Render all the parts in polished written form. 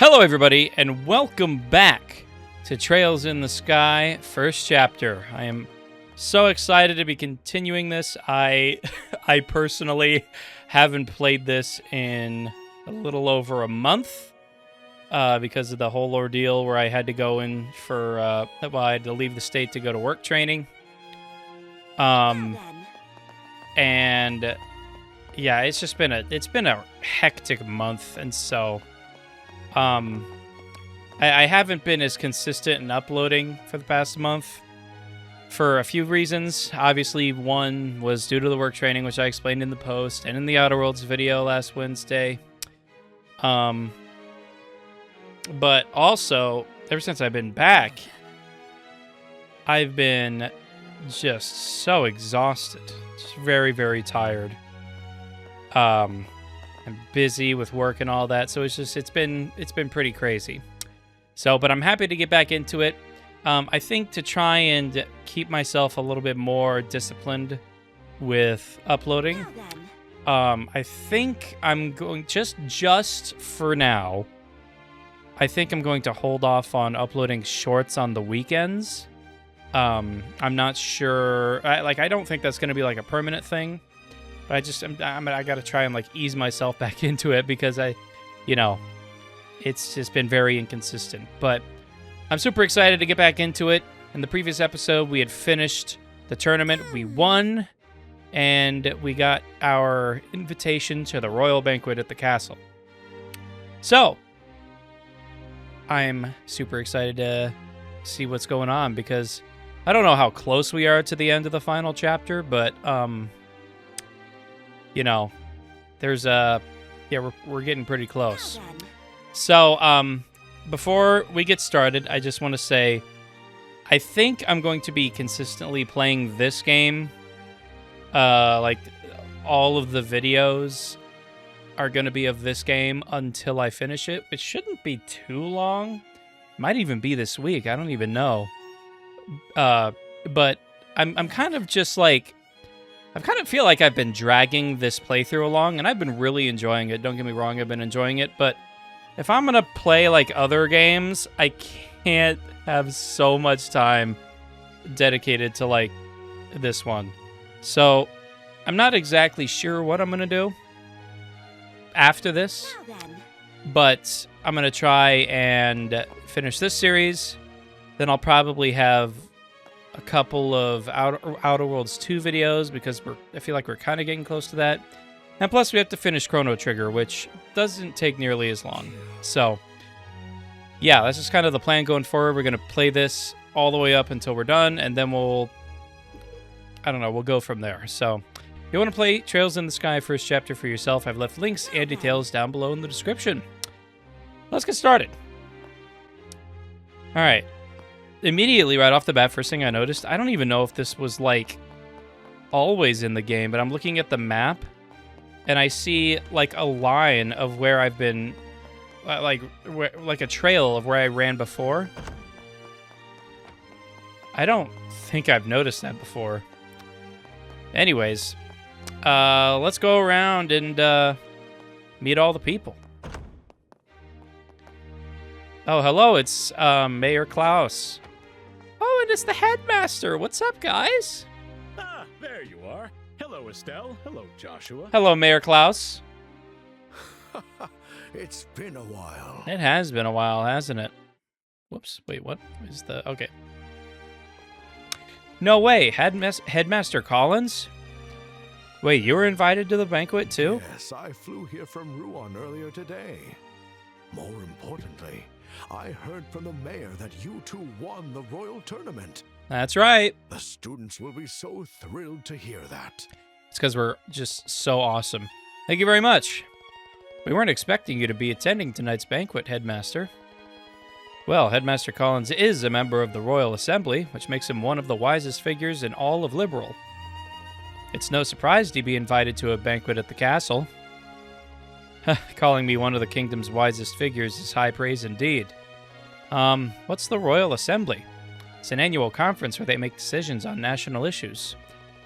Hello, everybody, and welcome back to Trails in the Sky, first chapter. I am so excited to be continuing this. I personally haven't played this in a little over a month because of the whole ordeal where I had to go in for, I had to leave the state to go to work training. And yeah, it's been a hectic month, and so I haven't been as consistent in uploading for the past month for a few reasons. Obviously, one was due to the work training, which I explained in the post and in the Outer Worlds video last Wednesday. But also, ever since I've been back, I've been just so exhausted. Just very, very tired. I'm busy with work and all that, so it's been pretty crazy. So, but I'm happy to get back into it. I think to try and keep myself a little bit more disciplined with uploading. I think I'm going just for now. I think I'm going to hold off on uploading shorts on the weekends. I'm not sure. I don't think that's going to be like a permanent thing. But I got to try and ease myself back into it because it's just been very inconsistent. But I'm super excited to get back into it. In the previous episode, we had finished the tournament. We won, and we got our invitation to the royal banquet at the castle. So, I'm super excited to see what's going on because I don't know how close we are to the end of the final chapter, but there's we're getting pretty close. So, before we get started, I just want to say, I think I'm going to be consistently playing this game. All of the videos are going to be of this game until I finish it. It shouldn't be too long. Might even be this week. I don't even know. But I'm kind of just I kind of feel like I've been dragging this playthrough along, and I've been really enjoying it. Don't get me wrong, I've been enjoying it, but if I'm going to play other games, I can't have so much time dedicated to this one. So, I'm not exactly sure what I'm going to do after this, but I'm going to try and finish this series. Then I'll probably have a couple of Outer Worlds 2 videos because I feel like we're kind of getting close to that. And plus we have to finish Chrono Trigger, which doesn't take nearly as long. So, yeah, that's just kind of the plan going forward. We're going to play this all the way up until we're done, and then we'll go from there. So, if you want to play Trails in the Sky first chapter for yourself, I've left links and details down below in the description. Let's get started. All right. Immediately, right off the bat, first thing I noticed, I don't even know if this was, always in the game, but I'm looking at the map, and I see, a line of where I've been, a trail of where I ran before. I don't think I've noticed that before. Anyways, let's go around and, meet all the people. Oh, hello, it's, Mayor Klaus. Oh, and it's the headmaster. What's up, guys? Ah, there you are. Hello, Estelle. Hello, Joshua. Hello, Mayor Klaus. It's been a while. It has been a while, hasn't it? Whoops. Wait, what is the... Okay. No way. Headmaster Collins? Wait, you were invited to the banquet, too? Yes, I flew here from Rouen earlier today. More importantly, I heard from the mayor that you two won the royal tournament. That's right. The students will be so thrilled to hear that. It's because we're just so awesome. Thank you very much. We weren't expecting you to be attending tonight's banquet, Headmaster. Well, Headmaster Collins is a member of the Royal Assembly, which makes him one of the wisest figures in all of Liberal. It's no surprise to be invited to a banquet at the castle. Calling me one of the kingdom's wisest figures is high praise indeed. What's the Royal Assembly? It's an annual conference where they make decisions on national issues.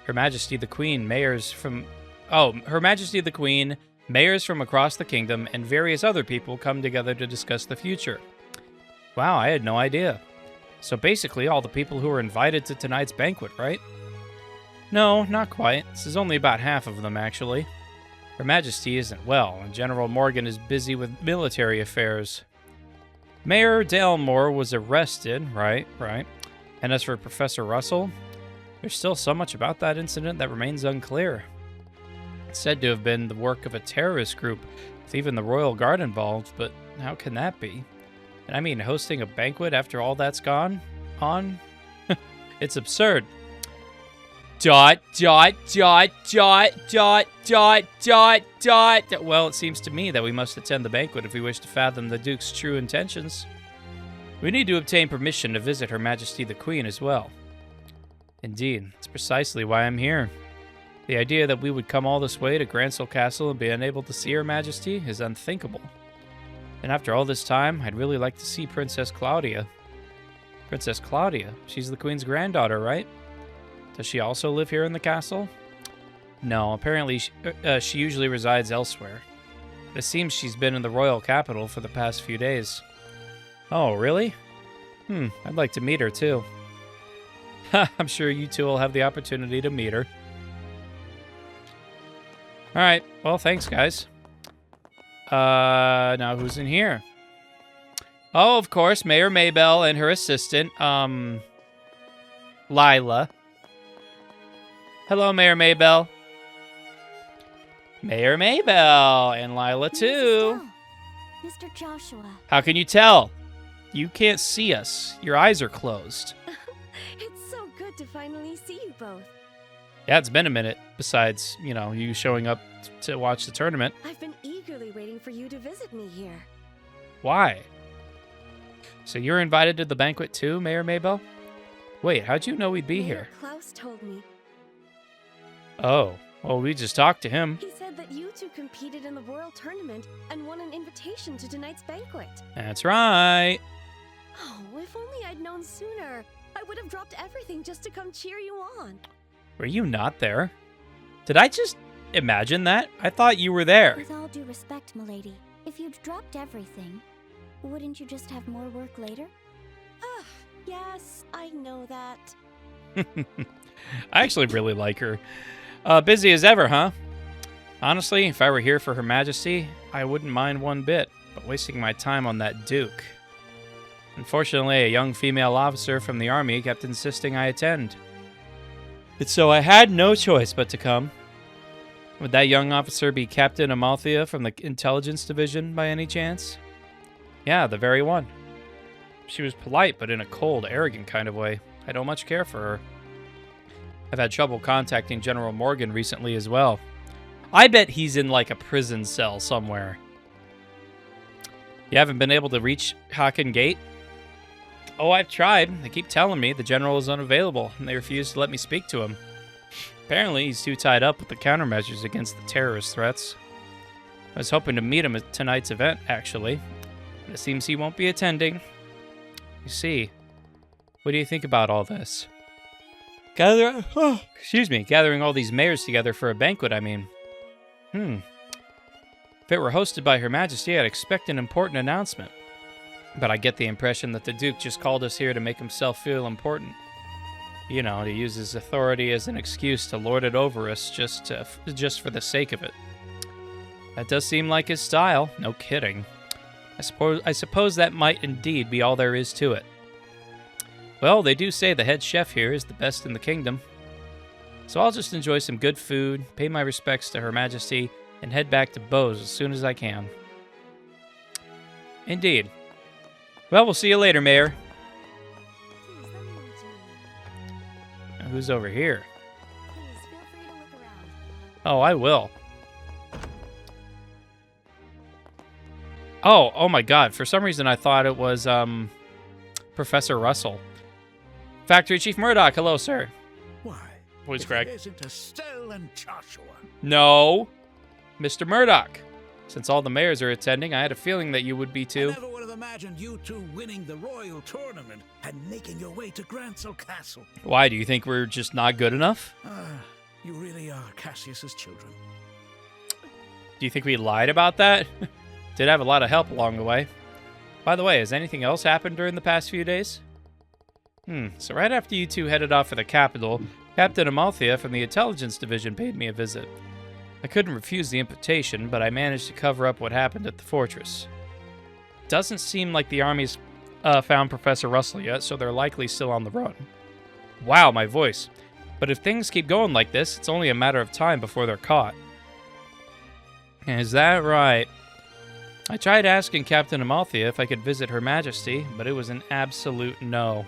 Her Majesty the Queen, mayors from... Oh, Her Majesty the Queen Mayors from across the kingdom and various other people come together to discuss the future. Wow, I had no idea. So basically all the people who were invited to tonight's banquet, right? No, not quite. This is only about half of them, actually. Her Majesty isn't well, and General Morgan is busy with military affairs. Mayor Dalmore was arrested, right. And as for Professor Russell, there's still so much about that incident that remains unclear. It's said to have been the work of a terrorist group, with even the Royal Guard involved, but how can that be? And I mean, hosting a banquet after all that's gone on? It's absurd. ... Well, it seems to me that we must attend the banquet if we wish to fathom the Duke's true intentions. We need to obtain permission to visit Her Majesty the Queen as well. Indeed, that's precisely why I'm here. The idea that we would come all this way to Grancel Castle and be unable to see Her Majesty is unthinkable. And after all this time, I'd really like to see Princess Claudia. Princess Claudia? She's the Queen's granddaughter, right? Does she also live here in the castle? No, apparently she usually resides elsewhere. It seems she's been in the royal capital for the past few days. Oh, really? I'd like to meet her too. I'm sure you two will have the opportunity to meet her. Alright, well, thanks, guys. Now who's in here? Oh, of course, Mayor Maybell and her assistant, Lila. Hello, Mayor Maybell. Mayor Maybell and Lila, too. Mr. Joshua. How can you tell? You can't see us. Your eyes are closed. It's so good to finally see you both. Yeah, it's been a minute, besides, you showing up to watch the tournament. I've been eagerly waiting for you to visit me here. Why? So you're invited to the banquet, too, Mayor Maybell? Wait, how'd you know we'd be here? Klaus told me. Oh, well, we just talked to him. He said that you two competed in the royal tournament and won an invitation to tonight's banquet. That's right. Oh, if only I'd known sooner. I would have dropped everything just to come cheer you on. Were you not there? Did I just imagine that? I thought you were there. With all due respect, milady, if you'd dropped everything, wouldn't you just have more work later? Yes, I know that. I actually really like her. Busy as ever, huh? Honestly, if I were here for Her Majesty, I wouldn't mind one bit, but wasting my time on that Duke. Unfortunately, a young female officer from the army kept insisting I attend. And so I had no choice but to come. Would that young officer be Captain Amalthea from the Intelligence Division by any chance? Yeah, the very one. She was polite, but in a cold, arrogant kind of way. I don't much care for her. I've had trouble contacting General Morgan recently as well. I bet he's in like a prison cell somewhere. You haven't been able to reach Haken Gate? Oh, I've tried. They keep telling me the general is unavailable, and they refuse to let me speak to him. Apparently, he's too tied up with the countermeasures against the terrorist threats. I was hoping to meet him at tonight's event, actually. But it seems he won't be attending. You see, what do you think about all this? Gathering all these mayors together for a banquet, I mean. If it were hosted by Her Majesty, I'd expect an important announcement. But I get the impression that the Duke just called us here to make himself feel important. To use his authority as an excuse to lord it over us just for the sake of it. That does seem like his style, no kidding. I suppose that might indeed be all there is to it. Well, they do say the head chef here is the best in the kingdom. So I'll just enjoy some good food, pay my respects to Her Majesty, and head back to Bose as soon as I can. Indeed. Well, we'll see you later, Mayor. Please, let me meet you. Now, who's over here? Please, feel free to look around. Oh, I will. Oh my god. For some reason, I thought it was, Professor Russell. Factory Chief Murdoch, hello, sir. Why? Voice if crack. It isn't Estelle and Joshua. No. Mr. Murdoch. Since all the mayors are attending, I had a feeling that you would be too. I never would have imagined you two winning the royal tournament and making your way to Grancel Castle. Why, do you think we're just not good enough? You really are Cassius's children. Do you think we lied about that? Did have a lot of help along the way. By the way, has anything else happened during the past few days? So right after you two headed off for the capital, Captain Amalthea from the Intelligence Division paid me a visit. I couldn't refuse the invitation, but I managed to cover up what happened at the fortress. Doesn't seem like the army's found Professor Russell yet, so they're likely still on the run. Wow, my voice. But if things keep going like this, it's only a matter of time before they're caught. Is that right? I tried asking Captain Amalthea if I could visit Her Majesty, but it was an absolute no.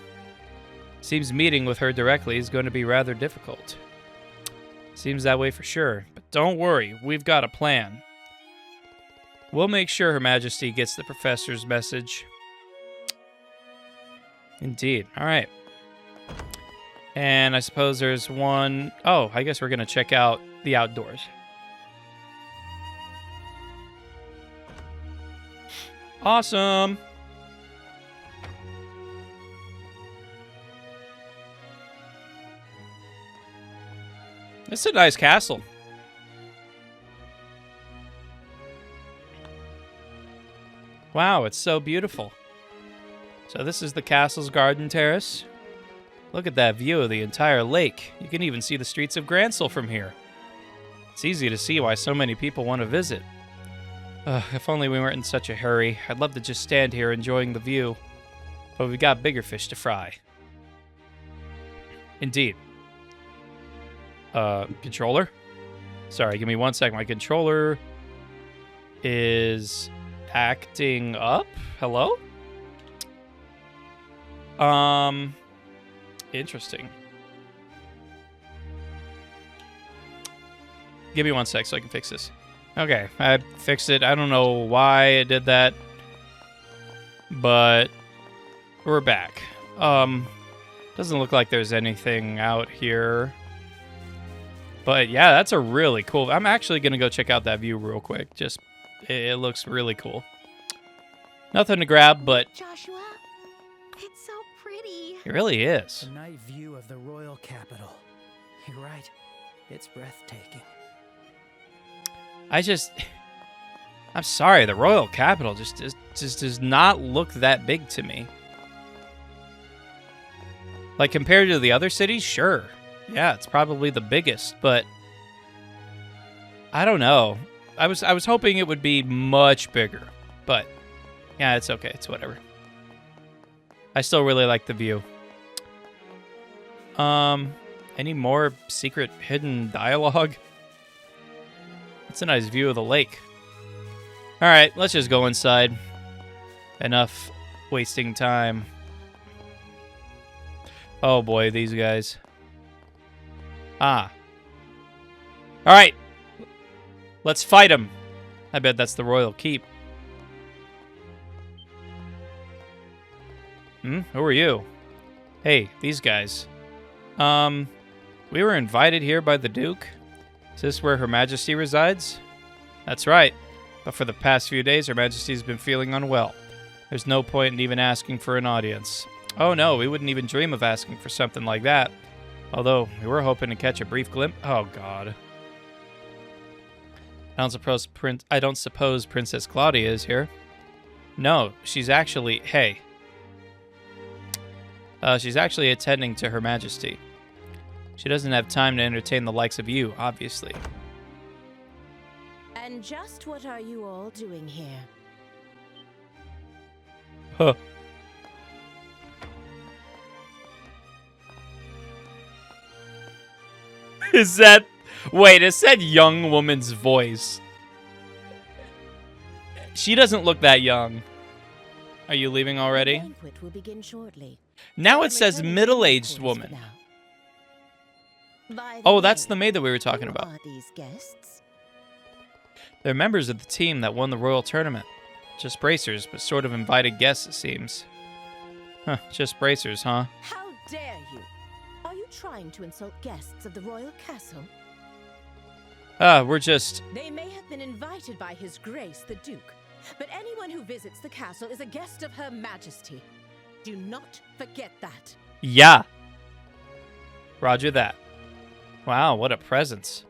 Seems meeting with her directly is going to be rather difficult. Seems that way for sure, but don't worry, we've got a plan. We'll make sure Her Majesty gets the professor's message. Indeed. All right. And I suppose there's one... Oh, I guess we're going to check out the outdoors. Awesome. It's a nice castle. Wow, it's so beautiful. So this is the castle's garden terrace. Look at that view of the entire lake. You can even see the streets of Gransel from here. It's easy to see why so many people want to visit. If only we weren't in such a hurry. I'd love to just stand here enjoying the view. But we've got bigger fish to fry. Indeed. Controller? Sorry, give me 1 second. My controller is acting up. Hello? Interesting. Give me 1 sec so I can fix this. Okay, I fixed it. I don't know why it did that, but we're back. Doesn't look like there's anything out here. But yeah, that's a really cool... I'm actually going to go check out that view real quick. Just, it looks really cool. Nothing to grab, but... Joshua, it's so pretty. It really is. A night view of the royal capital. You're right. It's breathtaking. I'm sorry, the royal capital just does not look that big to me. Like, compared to the other cities, sure. Yeah, it's probably the biggest, but I don't know. I was hoping it would be much bigger, but yeah, it's okay. It's whatever. I still really like the view. Any more secret hidden dialogue? It's a nice view of the lake. All right, let's just go inside. Enough wasting time. Oh boy, these guys. Ah. All right. Let's fight them. I bet that's the royal keep. Who are you? Hey, these guys. We were invited here by the Duke. Is this where Her Majesty resides? That's right. But for the past few days, Her Majesty's been feeling unwell. There's no point in even asking for an audience. Oh no, we wouldn't even dream of asking for something like that. Although, we were hoping to catch a brief glimpse. Oh god. I don't suppose Princess Claudia is here. No, she's actually... Hey. She's actually attending to Her Majesty. She doesn't have time to entertain the likes of you, obviously. And just what are you all doing here? Huh. Is that... Wait, it said young woman's voice. She doesn't look that young. Are you leaving already? The banquet will begin shortly. Now it says middle-aged woman. Oh, that's the maid that we were talking about. Are these guests? They're members of the team that won the royal tournament. Just bracers, but sort of invited guests, it seems. Huh, just bracers, huh? How dare you? Are you trying to insult guests of the royal castle? We're just... They may have been invited by His Grace the Duke, but anyone who visits the castle is a guest of Her Majesty. Do not forget that. Yeah. Roger that. Wow, what a presence.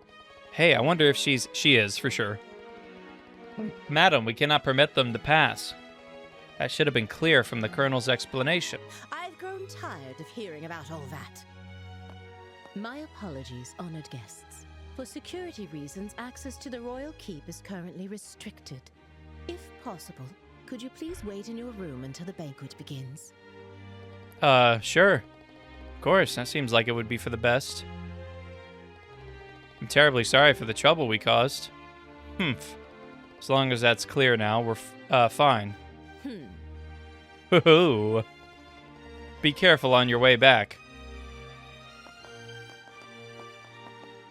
Hey, I wonder if she is, for sure. Madam, we cannot permit them to pass. That should have been clear from the Colonel's explanation. I've grown tired of hearing about all that. My apologies, honored guests. For security reasons, access to the royal keep is currently restricted. If possible, could you please wait in your room until the banquet begins? Sure. Of course, that seems like it would be for the best. I'm terribly sorry for the trouble we caused. Humph. As long as that's clear now, we're fine. Hoo-hoo. Be careful on your way back.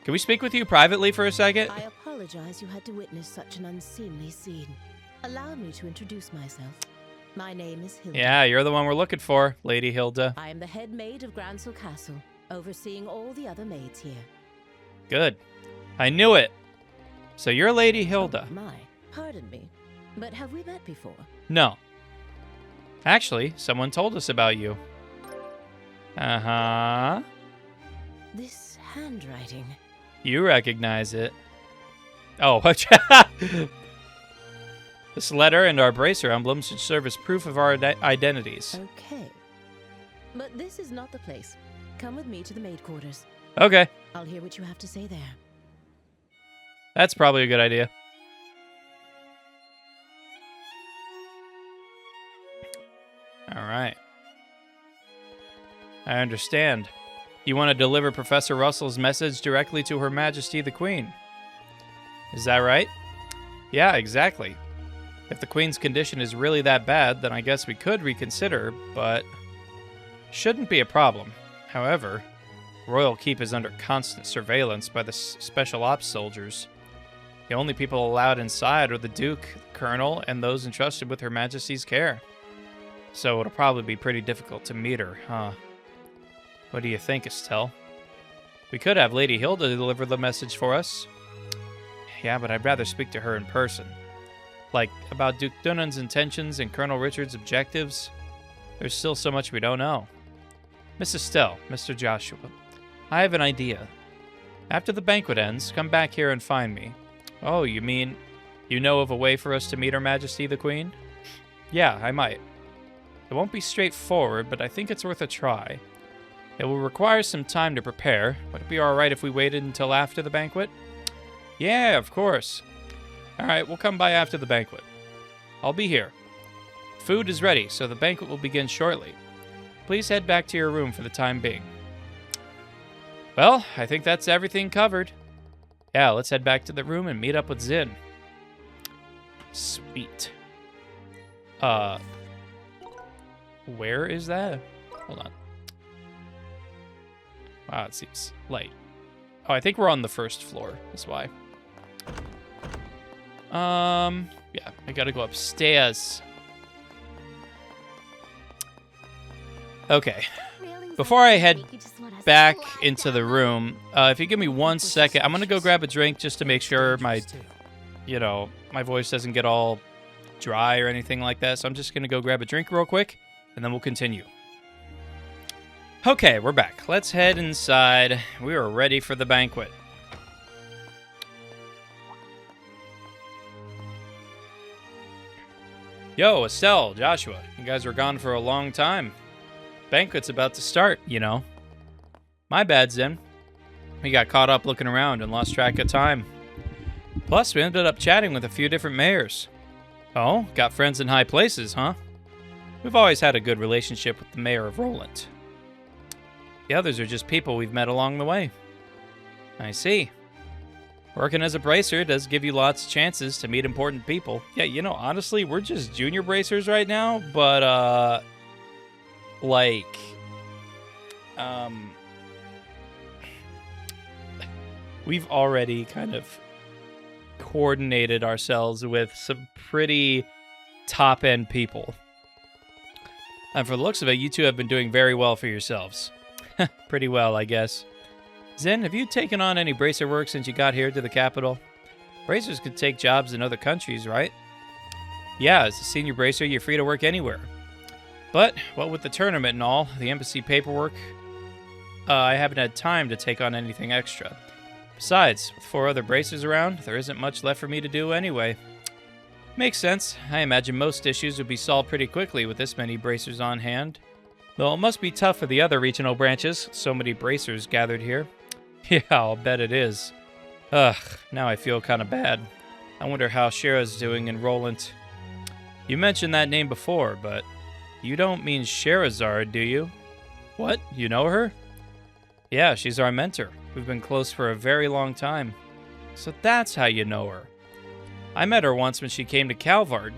Can we speak with you privately for a second? I apologize you had to witness such an unseemly scene. Allow me to introduce myself. My name is Hilda. Yeah, you're the one we're looking for, Lady Hilda. I am the head maid of Grancel Castle, overseeing all the other maids here. Good. I knew it. So you're Lady Hilda. Oh, my. Pardon me, but have we met before? No. Actually, someone told us about you. Uh-huh. This handwriting. You recognize it. Oh, this letter and our bracer emblem should serve as proof of our identities. Okay. But this is not the place. Come with me to the maid quarters. Okay. I'll hear what you have to say there. That's probably a good idea. All right. I understand. You want to deliver Professor Russell's message directly to Her Majesty the Queen. Is that right? Yeah, exactly. If the Queen's condition is really that bad, then I guess we could reconsider, but shouldn't be a problem. However, Royal Keep is under constant surveillance by the Special Ops soldiers. The only people allowed inside are the Duke, the Colonel, and those entrusted with Her Majesty's care. So it'll probably be pretty difficult to meet her, huh? What do you think, Estelle? We could have Lady Hilda deliver the message for us. Yeah, but I'd rather speak to her in person. Like, about Duke Dunnan's intentions and Colonel Richard's objectives. There's still so much we don't know. Miss Estelle, Mr. Joshua, I have an idea. After the banquet ends, come back here and find me. Oh, you mean you know of a way for us to meet Her Majesty the Queen? Yeah, I might. It won't be straightforward, but I think it's worth a try. It will require some time to prepare. Would it be alright if we waited until after the banquet? Yeah, of course. Alright, we'll come by after the banquet. I'll be here. Food is ready, so the banquet will begin shortly. Please head back to your room for the time being. Well, I think that's everything covered. Yeah, let's head back to the room and meet up with Zin. Sweet. Where is that? Hold on. Wow, it seems light. Oh, I think we're on the first floor. That's why. Yeah, I gotta go upstairs. Okay. Before I head back into the room, if you give me 1 second, I'm gonna go grab a drink just to make sure my voice doesn't get all dry or anything like that. So I'm just gonna go grab a drink real quick, and then we'll continue. Okay, we're back. Let's head inside. We are ready for the banquet. Yo, Estelle, Joshua, you guys were gone for a long time. Banquet's about to start, you know. My bad, Zin. We got caught up looking around and lost track of time. Plus, we ended up chatting with a few different mayors. Oh, got friends in high places, huh? We've always had a good relationship with the mayor of Roland. The others are just people we've met along the way. I see. Working as a bracer does give you lots of chances to meet important people. Yeah, you know, honestly, we're just junior bracers right now, but, we've already kind of coordinated ourselves with some pretty top-end people. And for the looks of it, you two have been doing very well for yourselves. Pretty well, I guess. Zen, have you taken on any bracer work since you got here to the capital? Bracers could take jobs in other countries, right? Yeah, as a senior bracer, you're free to work anywhere. But, what with the tournament and all, the embassy paperwork, I haven't had time to take on anything extra. Besides, with 4 other bracers around, there isn't much left for me to do anyway. Makes sense. I imagine most issues would be solved pretty quickly with this many bracers on hand. Though it must be tough for the other regional branches, so many bracers gathered here. Yeah, I'll bet it is. Ugh, now I feel kind of bad. I wonder how Shara's doing in Roland. You mentioned that name before, but you don't mean Sherazard, do you? What? You know her? Yeah, she's our mentor. We've been close for a very long time. So that's how you know her. I met her once when she came to Calvard.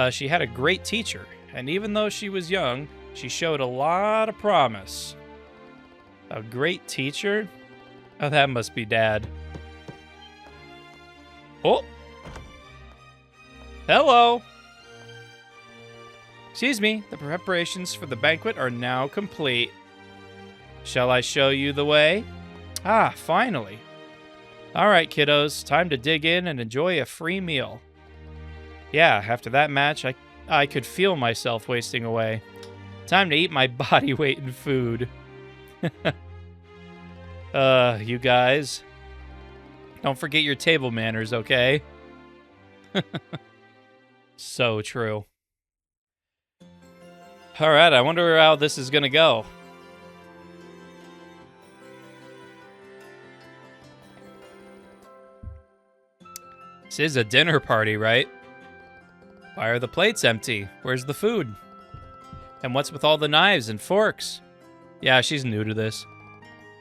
She had a great teacher, and even though she was young, she showed a lot of promise. A great teacher? Oh, that must be Dad. Oh! Hello! Excuse me, the preparations for the banquet are now complete. Shall I show you the way? Ah, finally. Alright, kiddos, time to dig in and enjoy a free meal. Yeah, after that match, I could feel myself wasting away. Time to eat my body weight in food. You guys. Don't forget your table manners, okay? So true. Alright, I wonder how this is gonna go. This is a dinner party, right? Why are the plates empty? Where's the food? And what's with all the knives and forks? Yeah, she's new to this.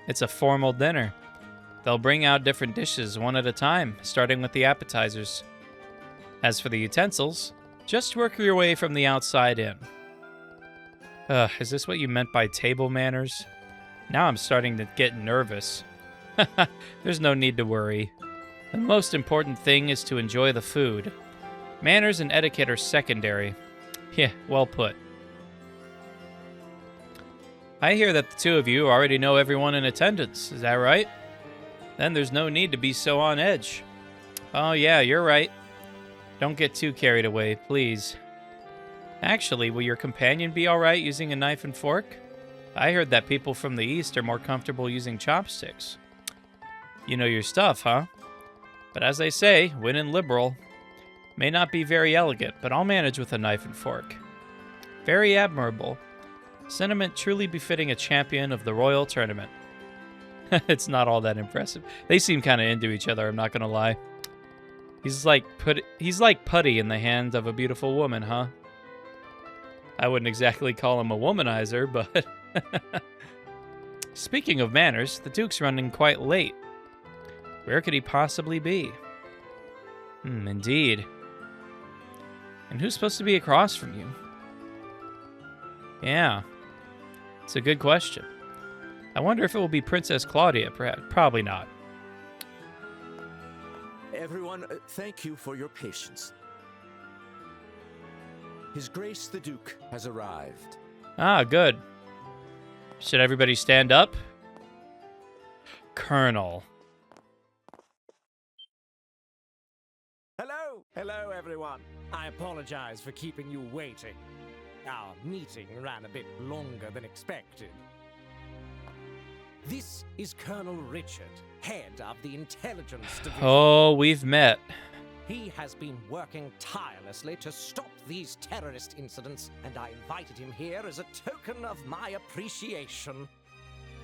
It's a formal dinner. They'll bring out different dishes one at a time, starting with the appetizers. As for the utensils, just work your way from the outside in. Is this what you meant by table manners? Now I'm starting to get nervous. There's no need to worry. The most important thing is to enjoy the food. Manners and etiquette are secondary. Yeah, well put. I hear that the two of you already know everyone in attendance, is that right? Then there's no need to be so on edge. Oh yeah, you're right. Don't get too carried away, please. Actually, will your companion be alright using a knife and fork? I heard that people from the East are more comfortable using chopsticks. You know your stuff, huh? But as they say, when in liberal, may not be very elegant, but I'll manage with a knife and fork. Very admirable. Sentiment truly befitting a champion of the royal tournament. It's not all that impressive. They seem kind of into each other, I'm not gonna lie. He's like putty in the hand of a beautiful woman, huh? I wouldn't exactly call him a womanizer, but... Speaking of manners, the Duke's running quite late. Where could he possibly be? Indeed. And who's supposed to be across from you? Yeah. It's a good question. I wonder if it will be Princess Claudia, perhaps. Probably not. Everyone, thank you for your patience. His Grace the Duke has arrived. Ah, good. Should everybody stand up? Colonel. Hello, everyone. I apologize for keeping you waiting. Our meeting ran a bit longer than expected. This is Colonel Richard, head of the Intelligence Division. Oh, we've met. He has been working tirelessly to stop these terrorist incidents, and I invited him here as a token of my appreciation.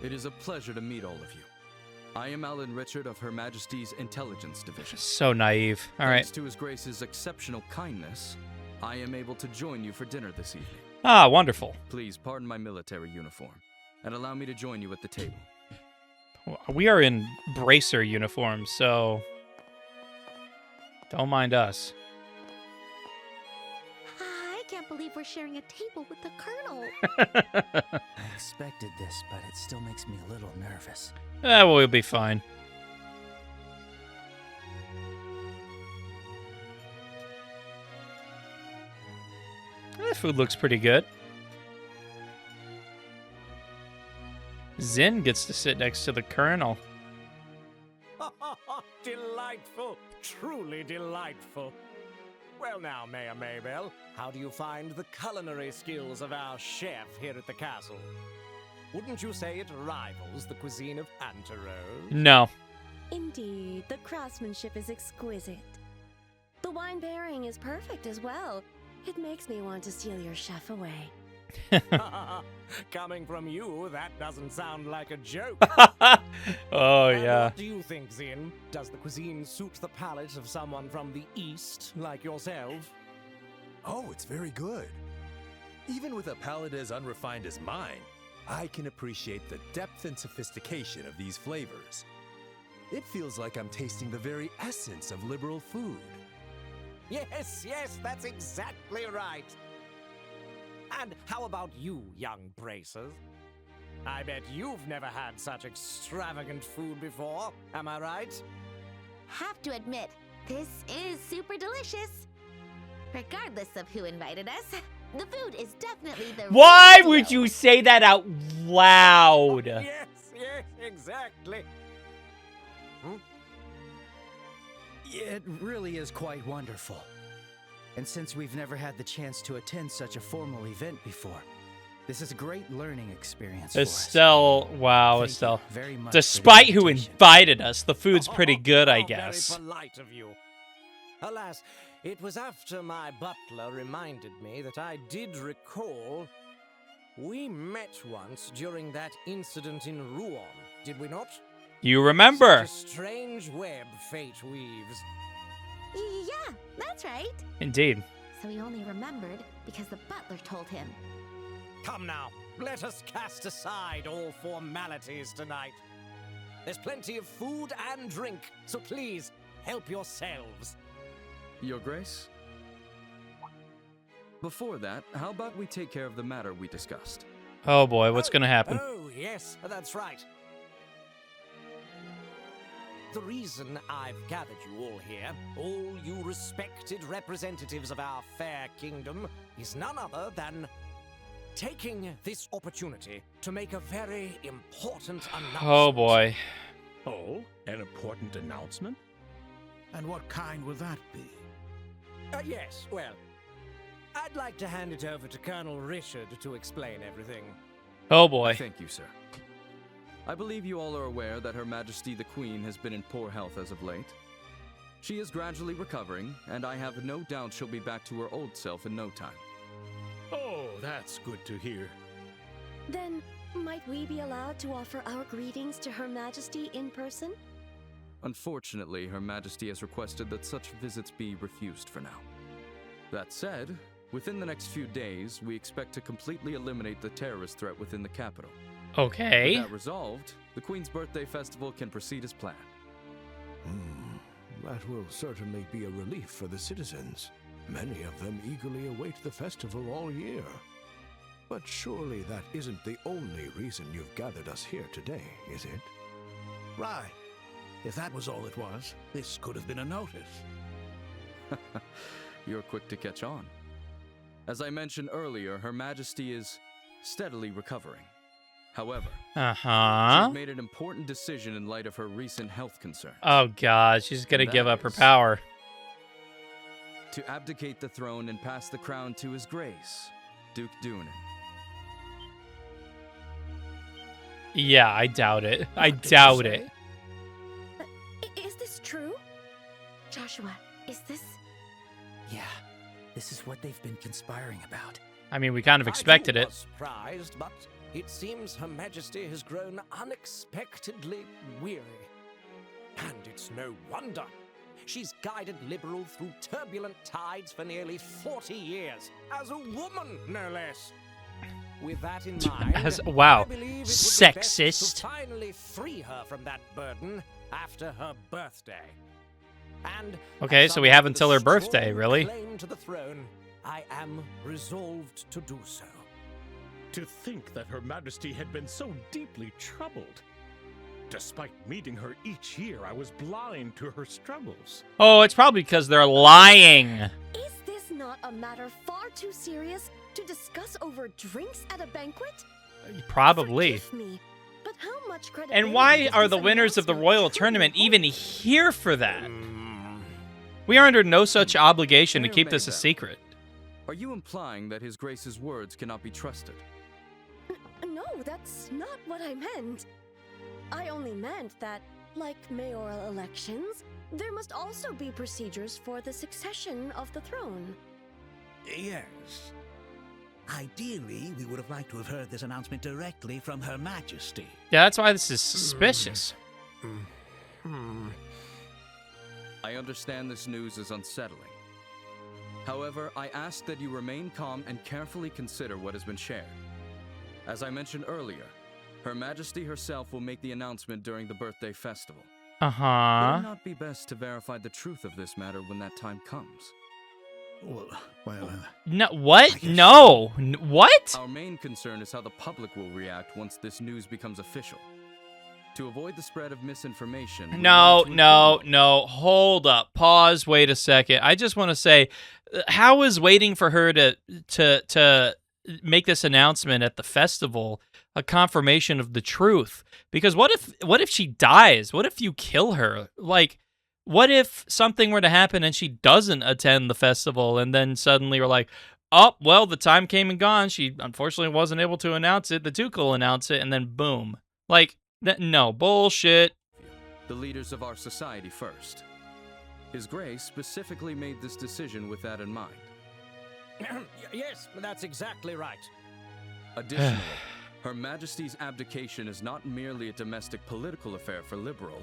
It is a pleasure to meet all of you. I am Alan Richard of Her Majesty's Intelligence Division. So naive. All right. Thanks to His Grace's exceptional kindness, I am able to join you for dinner this evening. Ah, wonderful. Please pardon my military uniform, and allow me to join you at the table. We are in bracer uniforms, so don't mind us. I can't believe we're sharing a table with the Colonel. I expected this, but it still makes me a little nervous. Well, we'll be fine. The food looks pretty good. Zin gets to sit next to the Colonel. Delightful. Truly delightful. Well now, Mayor Maybell, how do you find the culinary skills of our chef here at the castle? Wouldn't you say it rivals the cuisine of Anterose? No. Indeed, the craftsmanship is exquisite. The wine pairing is perfect as well. It makes me want to steal your chef away. Coming from you, that doesn't sound like a joke. Oh, And yeah. what do you think, Zin? Does the cuisine suit the palate of someone from the East, like yourself? Oh, it's very good. Even with a palate as unrefined as mine, I can appreciate the depth and sophistication of these flavors. It feels like I'm tasting the very essence of liberal food. Yes, yes, that's exactly right. And how about you, young bracers? I bet you've never had such extravagant food before, am I right? Have to admit, this is super delicious. Regardless of who invited us, the food is definitely the Why real would deal. you say that out loud? Yes, yes, exactly. It really is quite wonderful. And since we've never had the chance to attend such a formal event before, this is a great learning experience for us. Estelle, wow, Thank you Estelle. very much for the Despite who invitation. invited us, the food's pretty good, I guess. Very polite of you. Alas, it was after my butler reminded me that I did recall we met once during that incident in Rouen, did we not? You remember? Such a strange web fate weaves. Yeah, that's right. Indeed. So he only remembered because the butler told him. Come now, let us cast aside all formalities tonight. There's plenty of food and drink, so please help yourselves. Your Grace? Before that, how about we take care of the matter we discussed? Oh boy, what's gonna happen? Oh, yes, that's right. The reason I've gathered you all here, all you respected representatives of our fair kingdom, is none other than taking this opportunity to make a very important announcement. Oh boy. Oh, an important announcement? And what kind will that be? Yes, well, I'd like to hand it over to Colonel Richard to explain everything. Oh boy. Thank you, sir. I believe you all are aware that Her Majesty the Queen has been in poor health as of late. She is gradually recovering, and I have no doubt she'll be back to her old self in no time. Oh, that's good to hear. Then, might we be allowed to offer our greetings to Her Majesty in person? Unfortunately, Her Majesty has requested that such visits be refused for now. That said, within the next few days, we expect to completely eliminate the terrorist threat within the capital. Okay. With that resolved, the Queen's birthday festival can proceed as planned. That will certainly be a relief for the citizens. Many of them eagerly await the festival all year. But surely that isn't the only reason you've gathered us here today, is it? Right. If that was all it was, this could have been a notice. You're quick to catch on. As I mentioned earlier, Her Majesty is steadily recovering. However, she's made an important decision in light of her recent health concerns. Oh god, she's gonna And give that up her is power. to abdicate the throne and pass the crown to His Grace, Duke Dunan. Yeah, I doubt it. I doubt it. Is this true? Joshua, is this... Yeah, this is what they've been conspiring about. I mean, we kind of expected I it. was surprised, but it seems Her Majesty has grown unexpectedly weary. And it's no wonder. She's guided Liberal through turbulent tides for nearly 40 years, as a woman, no less. With that in mind, Wow. I believe it would be best Sexist. to finally free her from that burden after her birthday. And Okay, as so we someone have with until a her birthday, strong really? claim to the throne, I am resolved to do so. To think that Her Majesty had been so deeply troubled. Despite meeting her each year, I was blind to her struggles. Oh, it's probably because they're lying. Is this not a matter far too serious to discuss over drinks at a banquet? Probably. Forgive me, but how much credit? And why are the winners of the royal tournament even here for that? We are under no such obligation to keep this a secret. Are you implying that His Grace's words cannot be trusted? No, that's not what I meant. I only meant that, like mayoral elections, there must also be procedures for the succession of the throne. Yes. Ideally, we would have liked to have heard this announcement directly from Her Majesty. Yeah, that's why this is suspicious. I understand this news is unsettling. However, I ask that you remain calm and carefully consider what has been shared. As I mentioned earlier, Her Majesty herself will make the announcement during the birthday festival. Would it not be best to verify the truth of this matter when that time comes? No, what? No. What? Our main concern is how the public will react once this news becomes official. To avoid the spread of misinformation... No. Hold up. Pause. Wait a second. I just want to say, how is waiting for her to make this announcement at the festival a confirmation of the truth? Because what if she dies? What if you kill her? Like, what if something were to happen and she doesn't attend the festival, and then suddenly we're like, oh, well, the time came and gone. She unfortunately wasn't able to announce it. The Duke will announce it, and then boom. Like, no, bullshit. The leaders of our society first. His Grace specifically made this decision with that in mind. Yes, that's exactly right. Additionally, Her Majesty's abdication is not merely a domestic political affair for Liberal.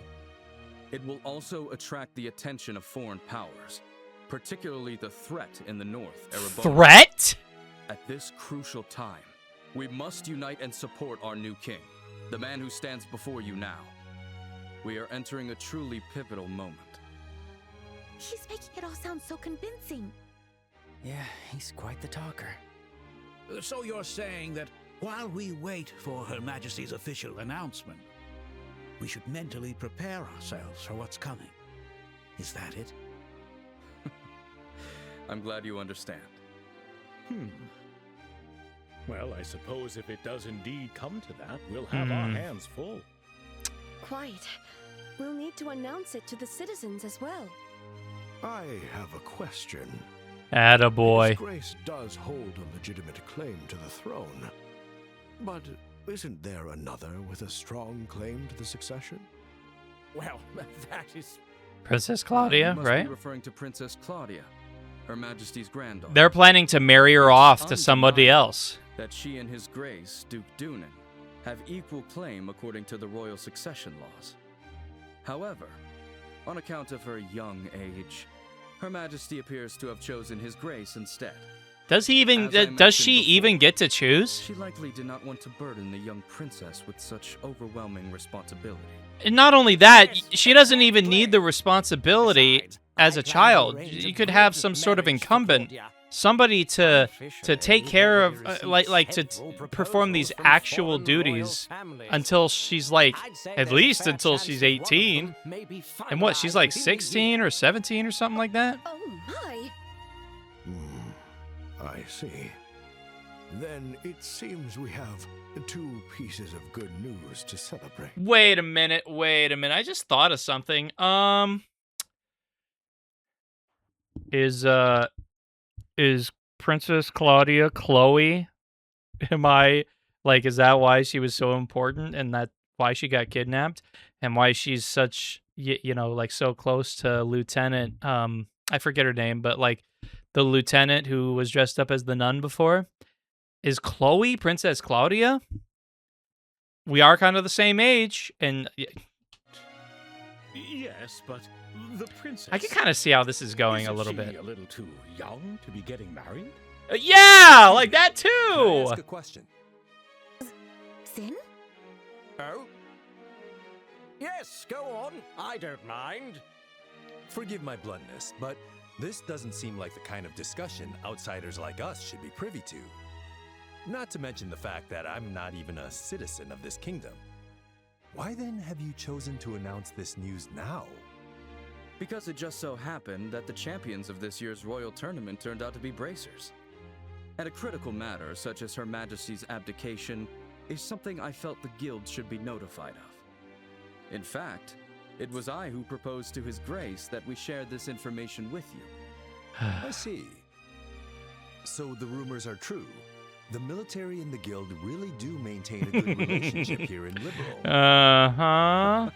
It will also attract the attention of foreign powers, particularly the threat in the north, Erebor. Threat? At this crucial time, we must unite and support our new king, the man who stands before you now. We are entering a truly pivotal moment. He's making it all sound so convincing. Yeah, he's quite the talker. So you're saying that while we wait for Her Majesty's official announcement, we should mentally prepare ourselves for what's coming. Is that it? I'm glad you understand. Well, I suppose if it does indeed come to that, we'll have our hands full. Quite. We'll need to announce it to the citizens as well. I have a question. Attaboy. His Grace does hold a legitimate claim to the throne. But isn't there another with a strong claim to the succession? Well, that is... Princess Claudia, You must right? be referring to Princess Claudia, Her Majesty's granddaughter. They're planning to marry her off to somebody else. That she and His Grace, Duke Dunan, have equal claim according to the royal succession laws. However, on account of her young age, Her Majesty appears to have chosen His Grace instead. Does he even? Does she even get to choose? She likely did not want to burden the young princess with such overwhelming responsibility. And not only that, she doesn't even need the responsibility as a child. You could have some sort of incumbent, somebody to take care of, like to perform these actual duties until she's like, at least until she's 18. And what? She's like 16 or 17 or something like that. Oh my! I see. Then it seems we have 2 pieces of good news to celebrate. Wait a minute. I just thought of something. Is Princess Claudia Chloe? Am I like, is that why she was so important and that why she got kidnapped and why she's such, you know, like so close to Lieutenant, I forget her name, but like the lieutenant who was dressed up as the nun before? Is Chloe Princess Claudia? We are kind of the same age, and Yes, but the princess... I can kind of see how this is going a little bit. A little too young to be getting married? Yeah, like that too. Can I ask a question? Sin? Oh? Yes, go on. I don't mind. Forgive my bluntness, but this doesn't seem like the kind of discussion outsiders like us should be privy to. Not to mention the fact that I'm not even a citizen of this kingdom. Why then have you chosen to announce this news now? Because it just so happened that the champions of this year's royal tournament turned out to be bracers. And a critical matter such as Her Majesty's abdication is something I felt the guild should be notified of. In fact, it was I who proposed to His Grace that we share this information with you. I see. So the rumors are true. The military and the guild really do maintain a good relationship here in Liberal. Uh-huh.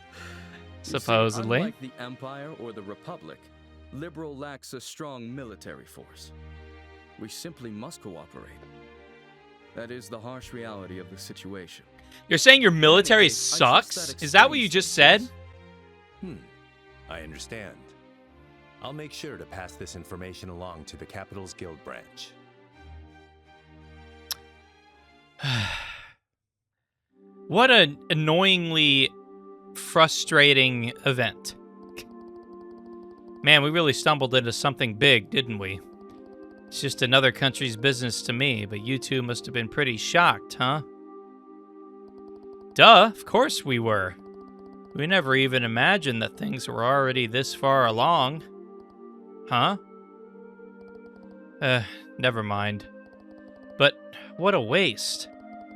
Supposedly. Unlike the Empire or the Republic, Liberal lacks a strong military force. We simply must cooperate. That is the harsh reality of the situation. You're saying your military case, I trust sucks? that Is that what you explains just said? I understand. I'll make sure to pass this information along to the Capital's Guild branch. What an annoyingly frustrating event. Man, we really stumbled into something big, didn't we? It's just another country's business to me, but you two must have been pretty shocked, huh? Duh, of course we were. We never even imagined that things were already this far along. Huh? Never mind. But what a waste.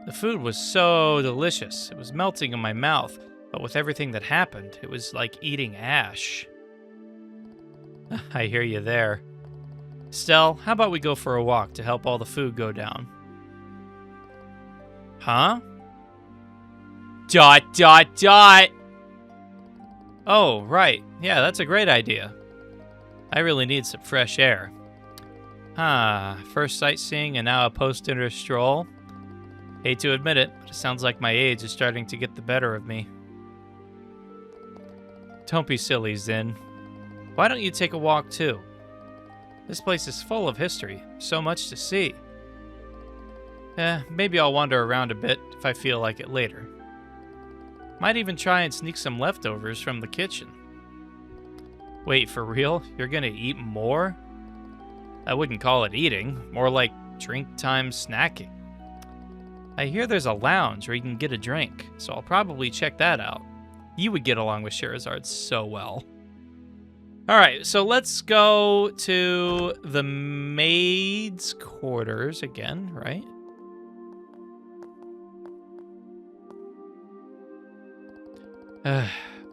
The food was so delicious. It was melting in my mouth, but with everything that happened, it was like eating ash. I hear you there. Stell, how about we go for a walk to help all the food go down? Huh? ... Oh, right. Yeah, that's a great idea. I really need some fresh air. First sightseeing and now a post-dinner stroll. Hate to admit it, but it sounds like my age is starting to get the better of me. Don't be silly, Zin. Why don't you take a walk too? This place is full of history, so much to see. Maybe I'll wander around a bit if I feel like it later. Might even try and sneak some leftovers from the kitchen. Wait, for real? You're gonna eat more? I wouldn't call it eating, more like drink time snacking. I hear there's a lounge where you can get a drink, so I'll probably check that out. You would get along with Scheherazade so well. Alright, so let's go to the maid's quarters again, right?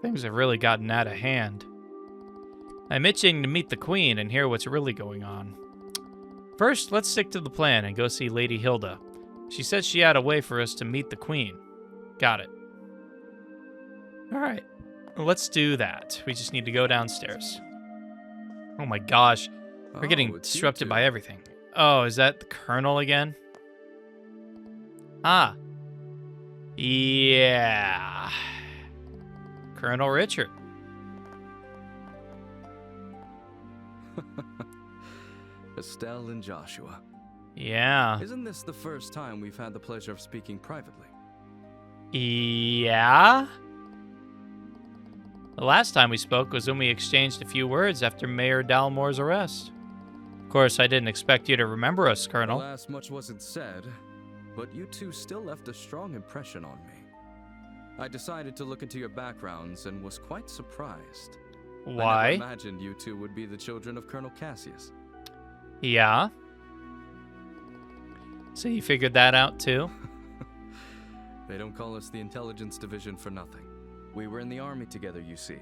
Things have really gotten out of hand. I'm itching to meet the queen and hear what's really going on. First, let's stick to the plan and go see Lady Hilda. She said she had a way for us to meet the queen. Got it. Alright, let's do that. We just need to go downstairs. Oh my gosh, we're getting disrupted by everything. Oh, is that the Colonel again? Ah. Yeah. Colonel Richard. Estelle and Joshua. Yeah. Isn't this the first time we've had the pleasure of speaking privately? Yeah? The last time we spoke was when we exchanged a few words after Mayor Dalmore's arrest. Of course, I didn't expect you to remember us, Colonel. Alas, much wasn't said, but you two still left a strong impression on me. I decided to look into your backgrounds and was quite surprised. Why? I never imagined you two would be the children of Colonel Cassius. Yeah? So you figured that out too? They don't call us the Intelligence Division for nothing. We were in the army together, you see.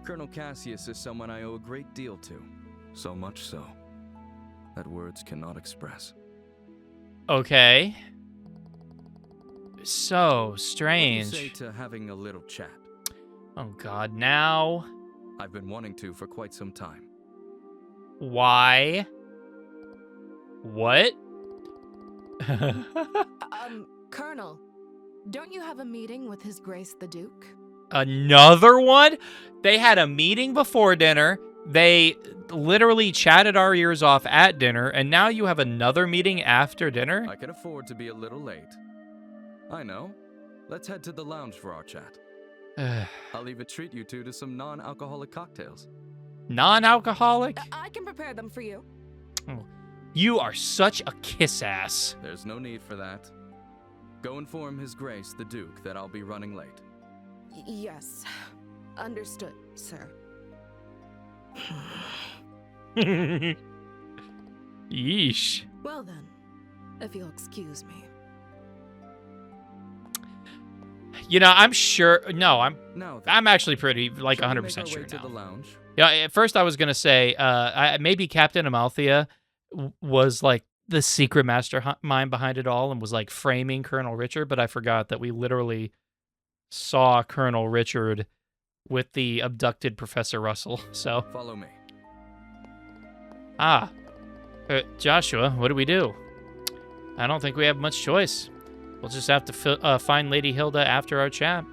Colonel Cassius is someone I owe a great deal to. So much so that words cannot express. Okay. So strange. What do you say to having a little chat? Oh god, now? I've been wanting to for quite some time. Why? What? Colonel, don't you have a meeting with His Grace the Duke? Another one? They had a meeting before dinner. They literally chatted our ears off at dinner, and now you have another meeting after dinner? I can afford to be a little late. I know. Let's head to the lounge for our chat. I'll even treat you two to some non-alcoholic cocktails. Non-alcoholic? I can prepare them for you. Oh, you are such a kiss ass. There's no need for that. Go inform His Grace the Duke that I'll be running late. Yes. Understood, sir. Yeesh. Well then, if you'll excuse me. You know, I'm sure. No, Now I'm actually pretty like shall we 100% make our sure way to now. the lounge? Yeah, at first I was gonna say, maybe Captain Amalthea was like the secret mastermind behind it all and was like framing Colonel Richard, but I forgot that we literally saw Colonel Richard with the abducted Professor Russell, so... Follow me. Joshua, what do we do? I don't think we have much choice. We'll just have to find Lady Hilda after our chat.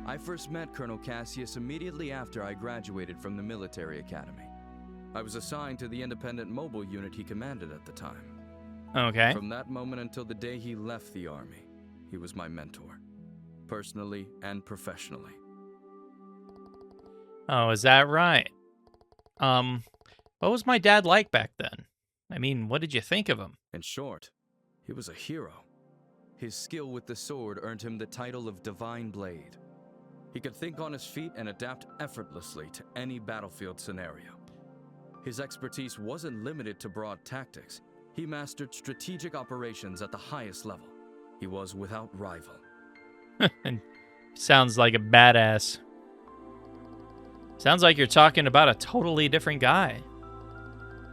I first met Colonel Cassius immediately after I graduated from the military academy. I was assigned to the independent mobile unit he commanded at the time. Okay. From that moment until the day he left the army, he was my mentor, personally and professionally. Oh, is that right? What was my dad like back then? I mean, what did you think of him? In short, he was a hero. His skill with the sword earned him the title of Divine Blade. He could think on his feet and adapt effortlessly to any battlefield scenario. His expertise wasn't limited to broad tactics. He mastered strategic operations at the highest level. He was without rival. Sounds like a badass. Sounds like you're talking about a totally different guy.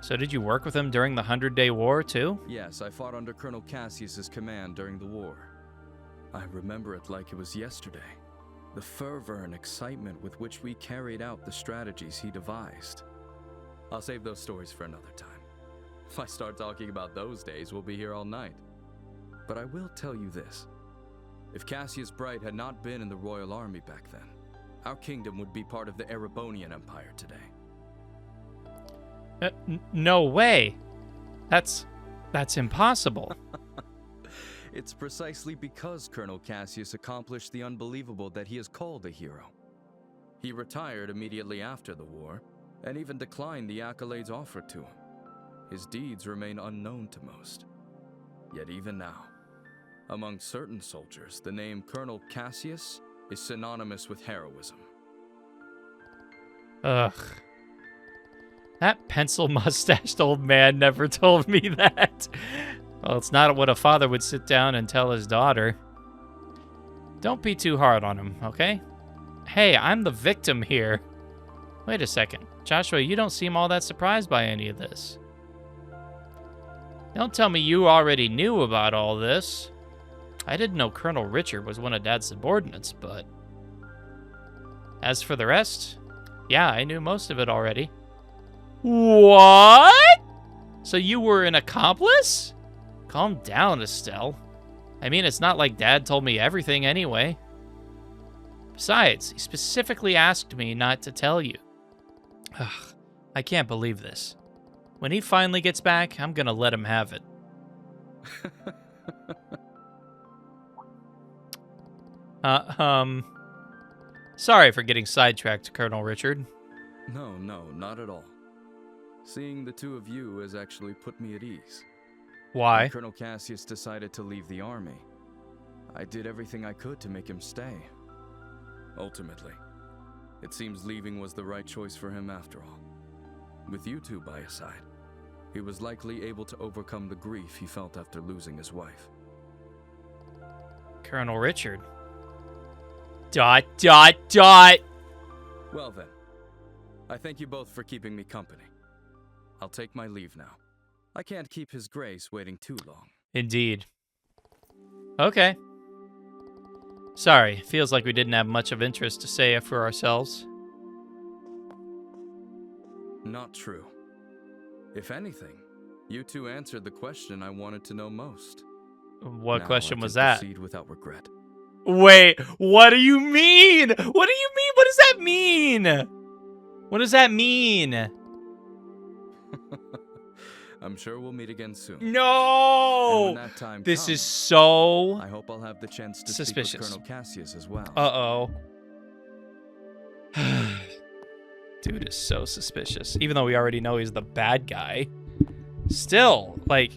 So did you work with him during the 100-Day War, too? Yes, I fought under Colonel Cassius's command during the war. I remember it like it was yesterday. The fervor and excitement with which we carried out the strategies he devised. I'll save those stories for another time. If I start talking about those days, we'll be here all night. But I will tell you this. If Cassius Bright had not been in the Royal Army back then, our kingdom would be part of the Erebonian Empire today. No way. That's impossible. It's precisely because Colonel Cassius accomplished the unbelievable that he is called a hero. He retired immediately after the war, and even declined the accolades offered to him. His deeds remain unknown to most. Yet even now, among certain soldiers, the name Colonel Cassius is synonymous with heroism. Ugh. That pencil-mustached old man never told me that. Well, it's not what a father would sit down and tell his daughter. Don't be too hard on him, okay? Hey, I'm the victim here. Wait a second. Joshua, you don't seem all that surprised by any of this. Don't tell me you already knew about all this. I didn't know Colonel Richard was one of Dad's subordinates, but... As for the rest, yeah, I knew most of it already. What? So you were an accomplice? Calm down, Estelle. I mean, it's not like Dad told me everything anyway. Besides, he specifically asked me not to tell you. Ugh, I can't believe this. When he finally gets back, I'm gonna let him have it. Sorry for getting sidetracked, Colonel Richard. No, not at all. Seeing the two of you has actually put me at ease. Why? When Colonel Cassius decided to leave the army, I did everything I could to make him stay. Ultimately, it seems leaving was the right choice for him after all. With you two by his side, he was likely able to overcome the grief he felt after losing his wife. Colonel Richard. ... Well then, I thank you both for keeping me company. I'll take my leave now. I can't keep His Grace waiting too long. Indeed. Okay. Sorry, feels like we didn't have much of interest to say for ourselves. Not true. If anything, you two answered the question I wanted to know most. What now question I was can that? proceed without regret. Wait, what do you mean? What do you mean? What does that mean? What does that mean? I'm sure we'll meet again soon. No! And when that time This comes, is so I hope I'll have the chance to suspicious. speak with Colonel Cassius as well. Uh-oh. Dude is so suspicious. Even though we already know he's the bad guy. Still, like...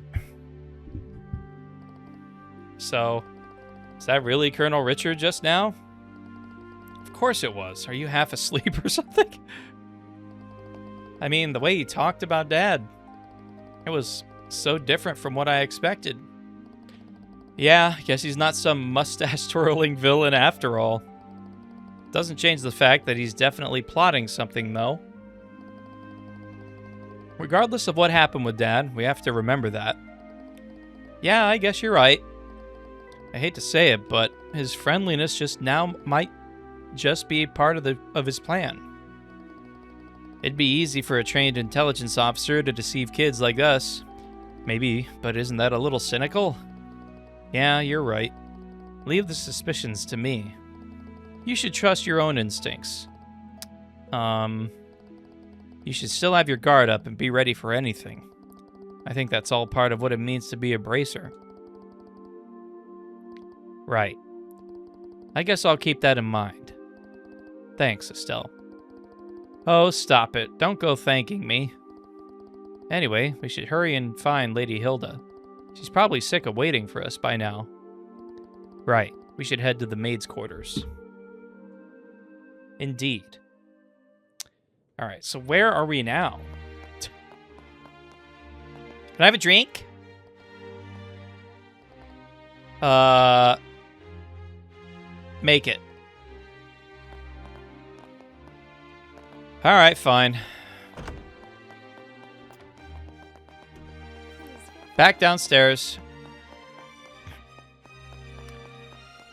So, is that really Colonel Richard just now? Of course it was. Are you half asleep or something? I mean, the way he talked about Dad, it was so different from what I expected. Yeah, I guess he's not some mustache-twirling villain after all. Doesn't change the fact that he's definitely plotting something, though. Regardless of what happened with Dad, we have to remember that. Yeah, I guess you're right. I hate to say it, but his friendliness just now might just be part of his plan. It'd be easy for a trained intelligence officer to deceive kids like us. Maybe, but isn't that a little cynical? Yeah, you're right. Leave the suspicions to me. You should trust your own instincts. You should still have your guard up and be ready for anything. I think that's all part of what it means to be a bracer. Right. I guess I'll keep that in mind. Thanks, Estelle. Oh, stop it. Don't go thanking me. Anyway, we should hurry and find Lady Hilda. She's probably sick of waiting for us by now. Right. We should head to the maid's quarters. Indeed. Alright, so where are we now? Can I have a drink? Make it. Alright, fine. Back downstairs.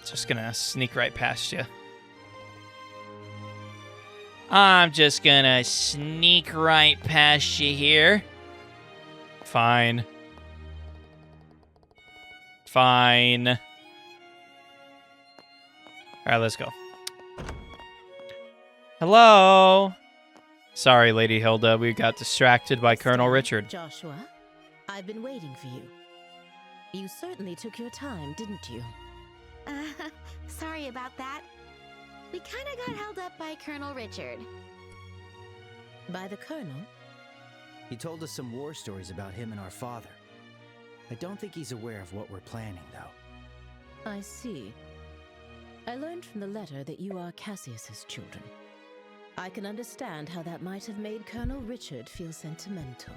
Just gonna sneak right past you. I'm just gonna sneak right past you here. Fine. Fine. Alright, let's go. Hello? Sorry, Lady Hilda, we got distracted by Colonel Richard. Joshua, I've been waiting for you. You certainly took your time, didn't you? Sorry about that. We kinda got held up by Colonel Richard. By the Colonel? He told us some war stories about him and our father. I don't think he's aware of what we're planning, though. I see. I learned from the letter that you are Cassius's children. I can understand how that might have made Colonel Richard feel sentimental.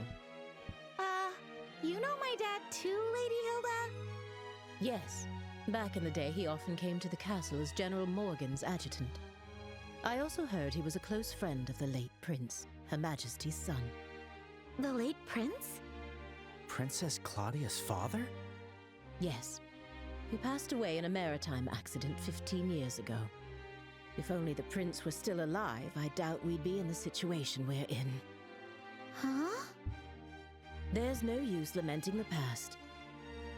You know my dad too, Lady Hilda? Yes. Back in the day, he often came to the castle as General Morgan's adjutant. I also heard he was a close friend of the late prince, Her Majesty's son. The late prince? Princess Claudia's father? Yes. He passed away in a maritime accident 15 years ago. If only the prince were still alive, I doubt we'd be in the situation we're in. Huh? There's no use lamenting the past.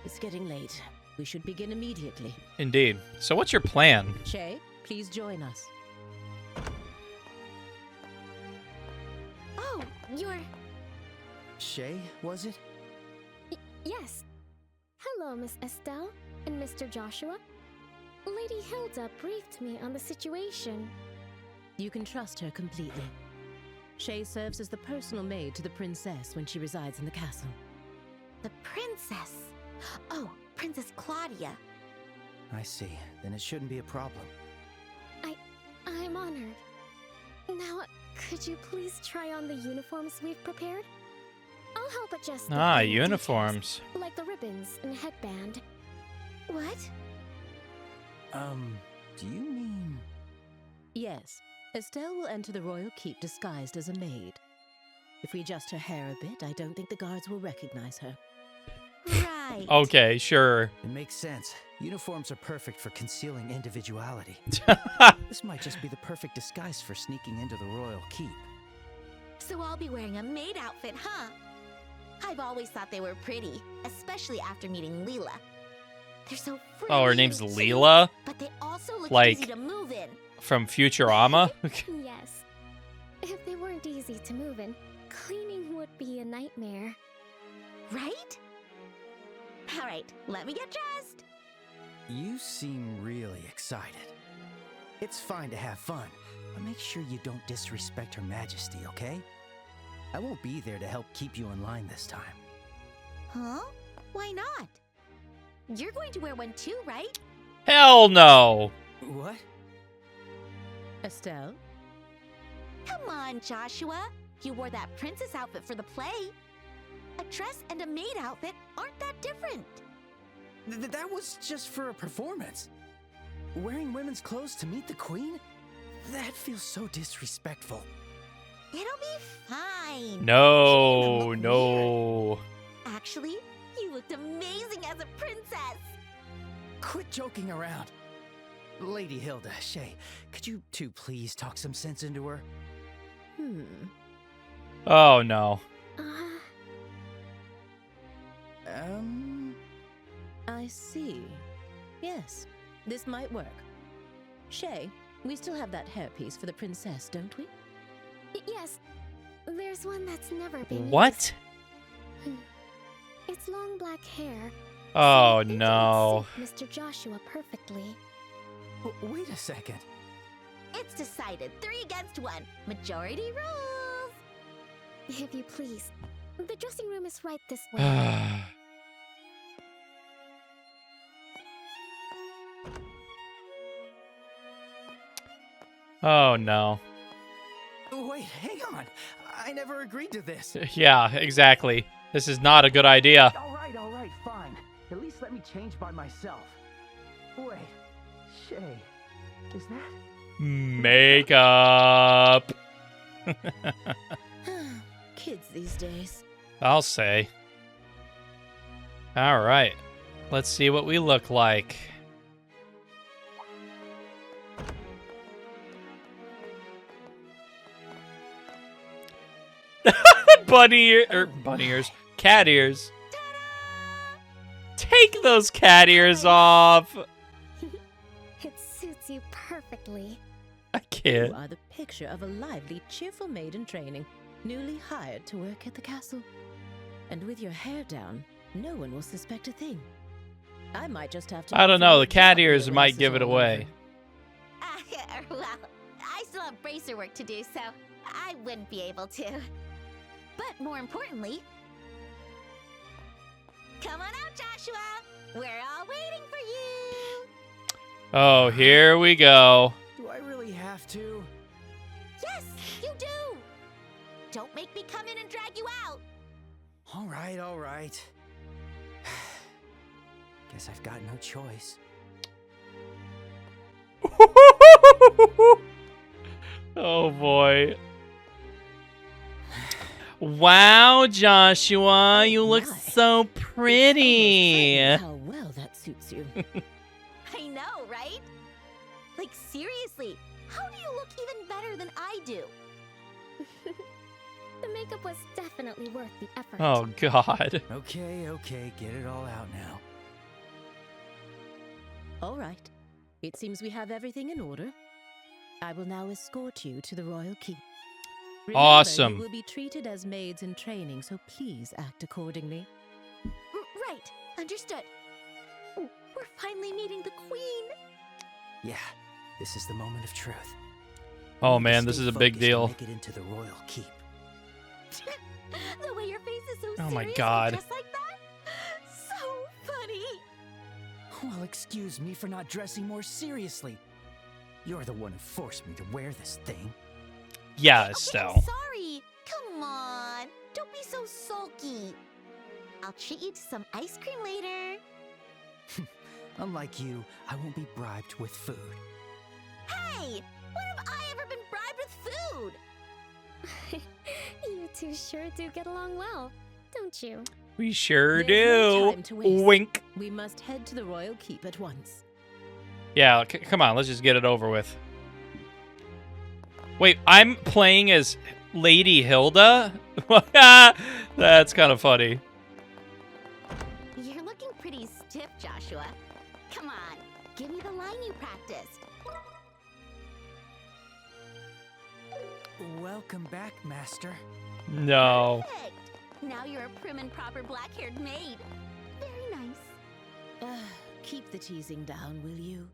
It's getting late. We should begin immediately. Indeed. So what's your plan? Shay, please join us. Oh, you're... Shay, was it? Yes. Hello, Miss Estelle and Mr. Joshua. Lady Hilda briefed me on the situation. You can trust her completely. Shay serves as the personal maid to the princess when she resides in the castle. The princess? Oh, Princess Claudia. I see. Then it shouldn't be a problem. I'm honored. Now, could you please try on the uniforms we've prepared? I'll help adjust the fine uniforms. details, like the ribbons and headband. What? Do you mean... Yes. Estelle will enter the royal keep disguised as a maid. If we adjust her hair a bit, I don't think the guards will recognize her. Right. Okay, sure. It makes sense. Uniforms are perfect for concealing individuality. This might just be the perfect disguise for sneaking into the royal keep. So I'll be wearing a maid outfit, huh? I've always thought they were pretty, especially after meeting Leela. They're so pretty. Oh, her name's and cute, Leela? but they also look Like- easy to move in. From Futurama? Yes. If they weren't easy to move in, cleaning would be a nightmare. Right? All right, let me get dressed. You seem really excited. It's fine to have fun, but make sure you don't disrespect Her Majesty, okay? I won't be there to help keep you in line this time. Huh? Why not? You're going to wear one too, right? Hell no! What? Estelle? Come on, Joshua. You wore that princess outfit for the play. A dress and a maid outfit aren't that different. That was just for a performance. Wearing women's clothes to meet the queen? That feels so disrespectful. It'll be fine. No, no. Actually, you looked amazing as a princess. Quit joking around. Lady Hilda, Shay, could you two please talk some sense into her? Oh, no. I see. Yes, this might work. Shay, we still have that hairpiece for the princess, don't we? Yes, there's one that's never been What? used. It's long black hair. Oh, I think it would no. suit Mr. Joshua perfectly. Wait a second. It's decided. 3 against 1. Majority rules. If you please. The dressing room is right this way. Oh, no. Wait, hang on. I never agreed to this. Yeah, exactly. This is not a good idea. All right, fine. At least let me change by myself. Wait, Shay, is that? Makeup. Kids these days. I'll say. All right. Let's see what we look like. Bunny ears, cat ears. Take those cat ears off. It suits you perfectly. I can't. You are the picture of a lively, cheerful maid in training, newly hired to work at the castle. And with your hair down, no one will suspect a thing. I might just have to... I don't know. The cat ears might give it away. Well, I still have bracer work to do, so I wouldn't be able to. But more importantly, come on out, Joshua. We're all waiting for you. Oh, here we go. Do I really have to? Yes, you do. Don't make me come in and drag you out. All right. Guess I've got no choice. Oh, boy. Wow, Joshua, you look so pretty. How well that suits you. I know, right? Like, seriously, how do you look even better than I do? The makeup was definitely worth the effort. Oh, God. Okay, get it all out now. All right. It seems we have everything in order. I will now escort you to the royal keep. Remember, Awesome. You will be treated as maids in training, so please act accordingly. Right, understood. Oh, we're finally meeting the queen. Yeah, this is the moment of truth. Oh, man, this is a big deal. Make it into the royal keep. The way your face is so Oh, my serious, God. just like that. So funny. Well, excuse me for not dressing more seriously. You're the one who forced me to wear this thing. Yeah, Okay, Estelle. I'm sorry. Come on. Don't be so sulky. I'll treat you to some ice cream later. Unlike you, I won't be bribed with food. Hey! When have I ever been bribed with food? You two sure do get along well, don't you? We sure There's no do. time to waste. Wink. We must head to the royal keep at once. Yeah, come on, let's just get it over with. Wait, I'm playing as Lady Hilda? That's kind of funny. You're looking pretty stiff, Joshua. Come on, give me the line you practiced. Welcome back, Master. No. Perfect. Now you're a prim and proper black-haired maid. Very nice. Keep the teasing down, will you?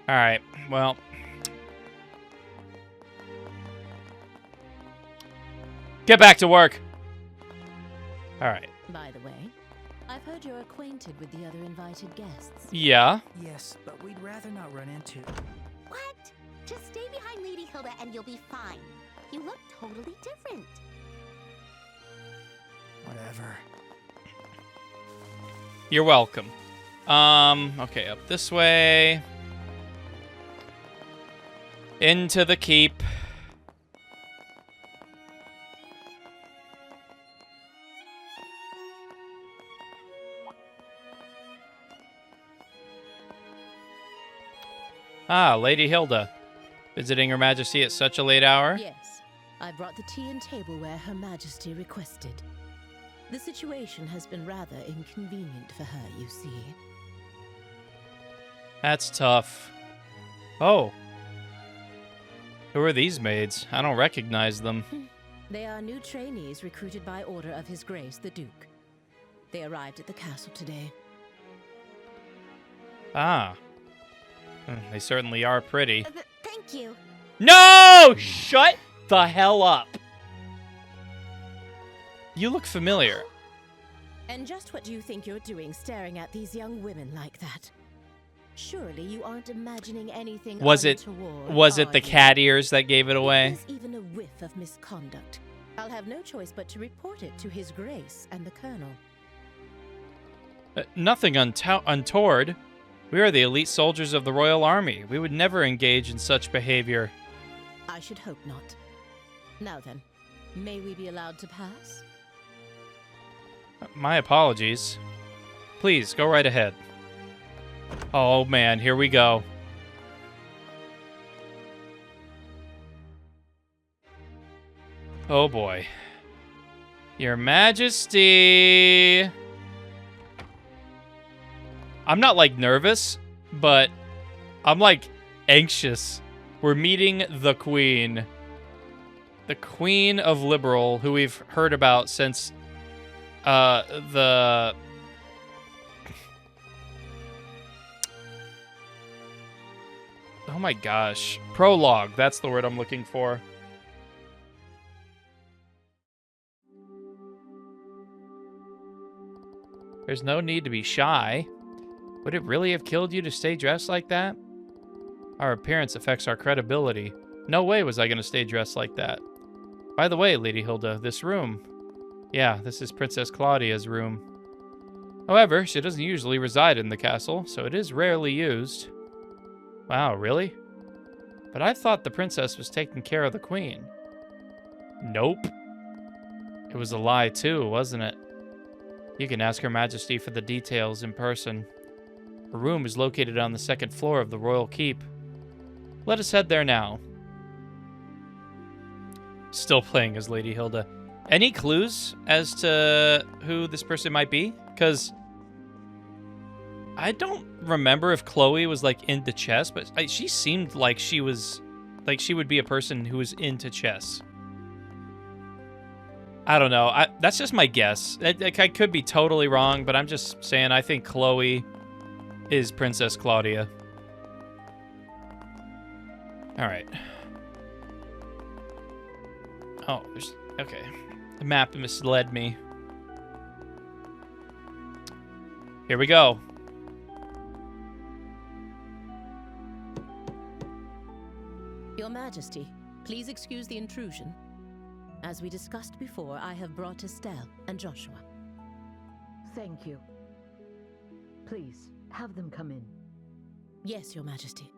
All right, well. Get back to work. All right. By the way, I've heard you're acquainted with the other invited guests. Yeah. Yes, but we'd rather not run into... What? Just stay behind Lady Hilda and you'll be fine. You look totally different. Whatever. You're welcome. Okay, up this way. Into the keep. Ah, Lady Hilda. Visiting Her Majesty at such a late hour? Yes, I brought the tea and tableware Her Majesty requested. The situation has been rather inconvenient for her, you see. That's tough. Oh. Who are these maids? I don't recognize them. They are new trainees recruited by order of His Grace the Duke. They arrived at the castle today. Ah. They certainly are pretty. Thank you. No! Shut the hell up. You look familiar. And just what do you think you're doing staring at these young women like that? Surely you aren't imagining anything Was it untoward, the are cat you? ears that gave it away? If there's even a whiff of misconduct, I'll have no choice but to report it to His Grace and the Colonel. Nothing untoward. We are the elite soldiers of the Royal Army. We would never engage in such behavior. I should hope not. Now then, may we be allowed to pass? My apologies. Please, go right ahead. Oh man, here we go. Oh boy. Your Majesty. I'm not like nervous, but I'm like anxious. We're meeting the Queen. The Queen of Liberal, who we've heard about since the oh my gosh, prologue, that's the word I'm looking for. There's no need to be shy. Would it really have killed you to stay dressed like that? Our appearance affects our credibility. No way was I going to stay dressed like that. By the way, Lady Hilda, this room. Yeah, this is Princess Claudia's room. However, she doesn't usually reside in the castle, so it is rarely used. Wow, really? But I thought the princess was taking care of the queen. Nope. It was a lie too, wasn't it? You can ask Her Majesty for the details in person. Her room is located on the second floor of the royal keep. Let us head there now. Still playing as Lady Hilda. Any clues as to who this person might be? Because I don't remember if Chloe was like into chess, but she seemed like she was like she would be a person who was into chess. I don't know. That's just my guess. I could be totally wrong, but I'm just saying I think Chloe is Princess Claudia. All right. Oh, okay. The map misled me. Here we go. Your Majesty, please excuse the intrusion. As we discussed before, I have brought Estelle and Joshua. Thank you. Please, have them come in. Yes, Your Majesty.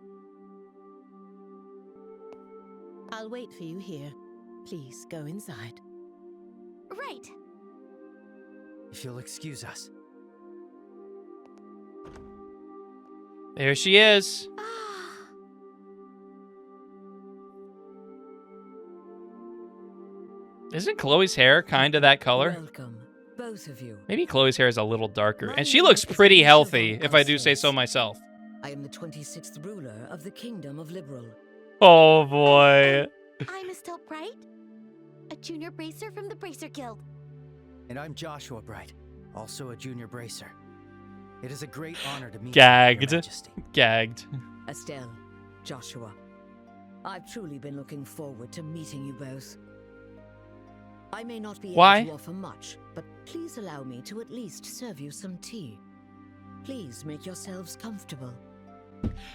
I'll wait for you here. Please, go inside. Right. If you'll excuse us. There she is. Isn't Chloe's hair kind of that color? Welcome, both of you. Maybe Chloe's hair is a little darker. And she looks pretty healthy, if I do say so myself. I am the 26th ruler of the Kingdom of Liberal. Oh, boy. I'm Estelle Bright, a junior bracer from the Bracer Guild. And I'm Joshua Bright, also a junior bracer. It is a great honor to meet Gagged. you, Your Majesty. Gagged. Estelle, Joshua, I've truly been looking forward to meeting you both. I may not be able to offer much, but please allow me to at least serve you some tea. Please make yourselves comfortable.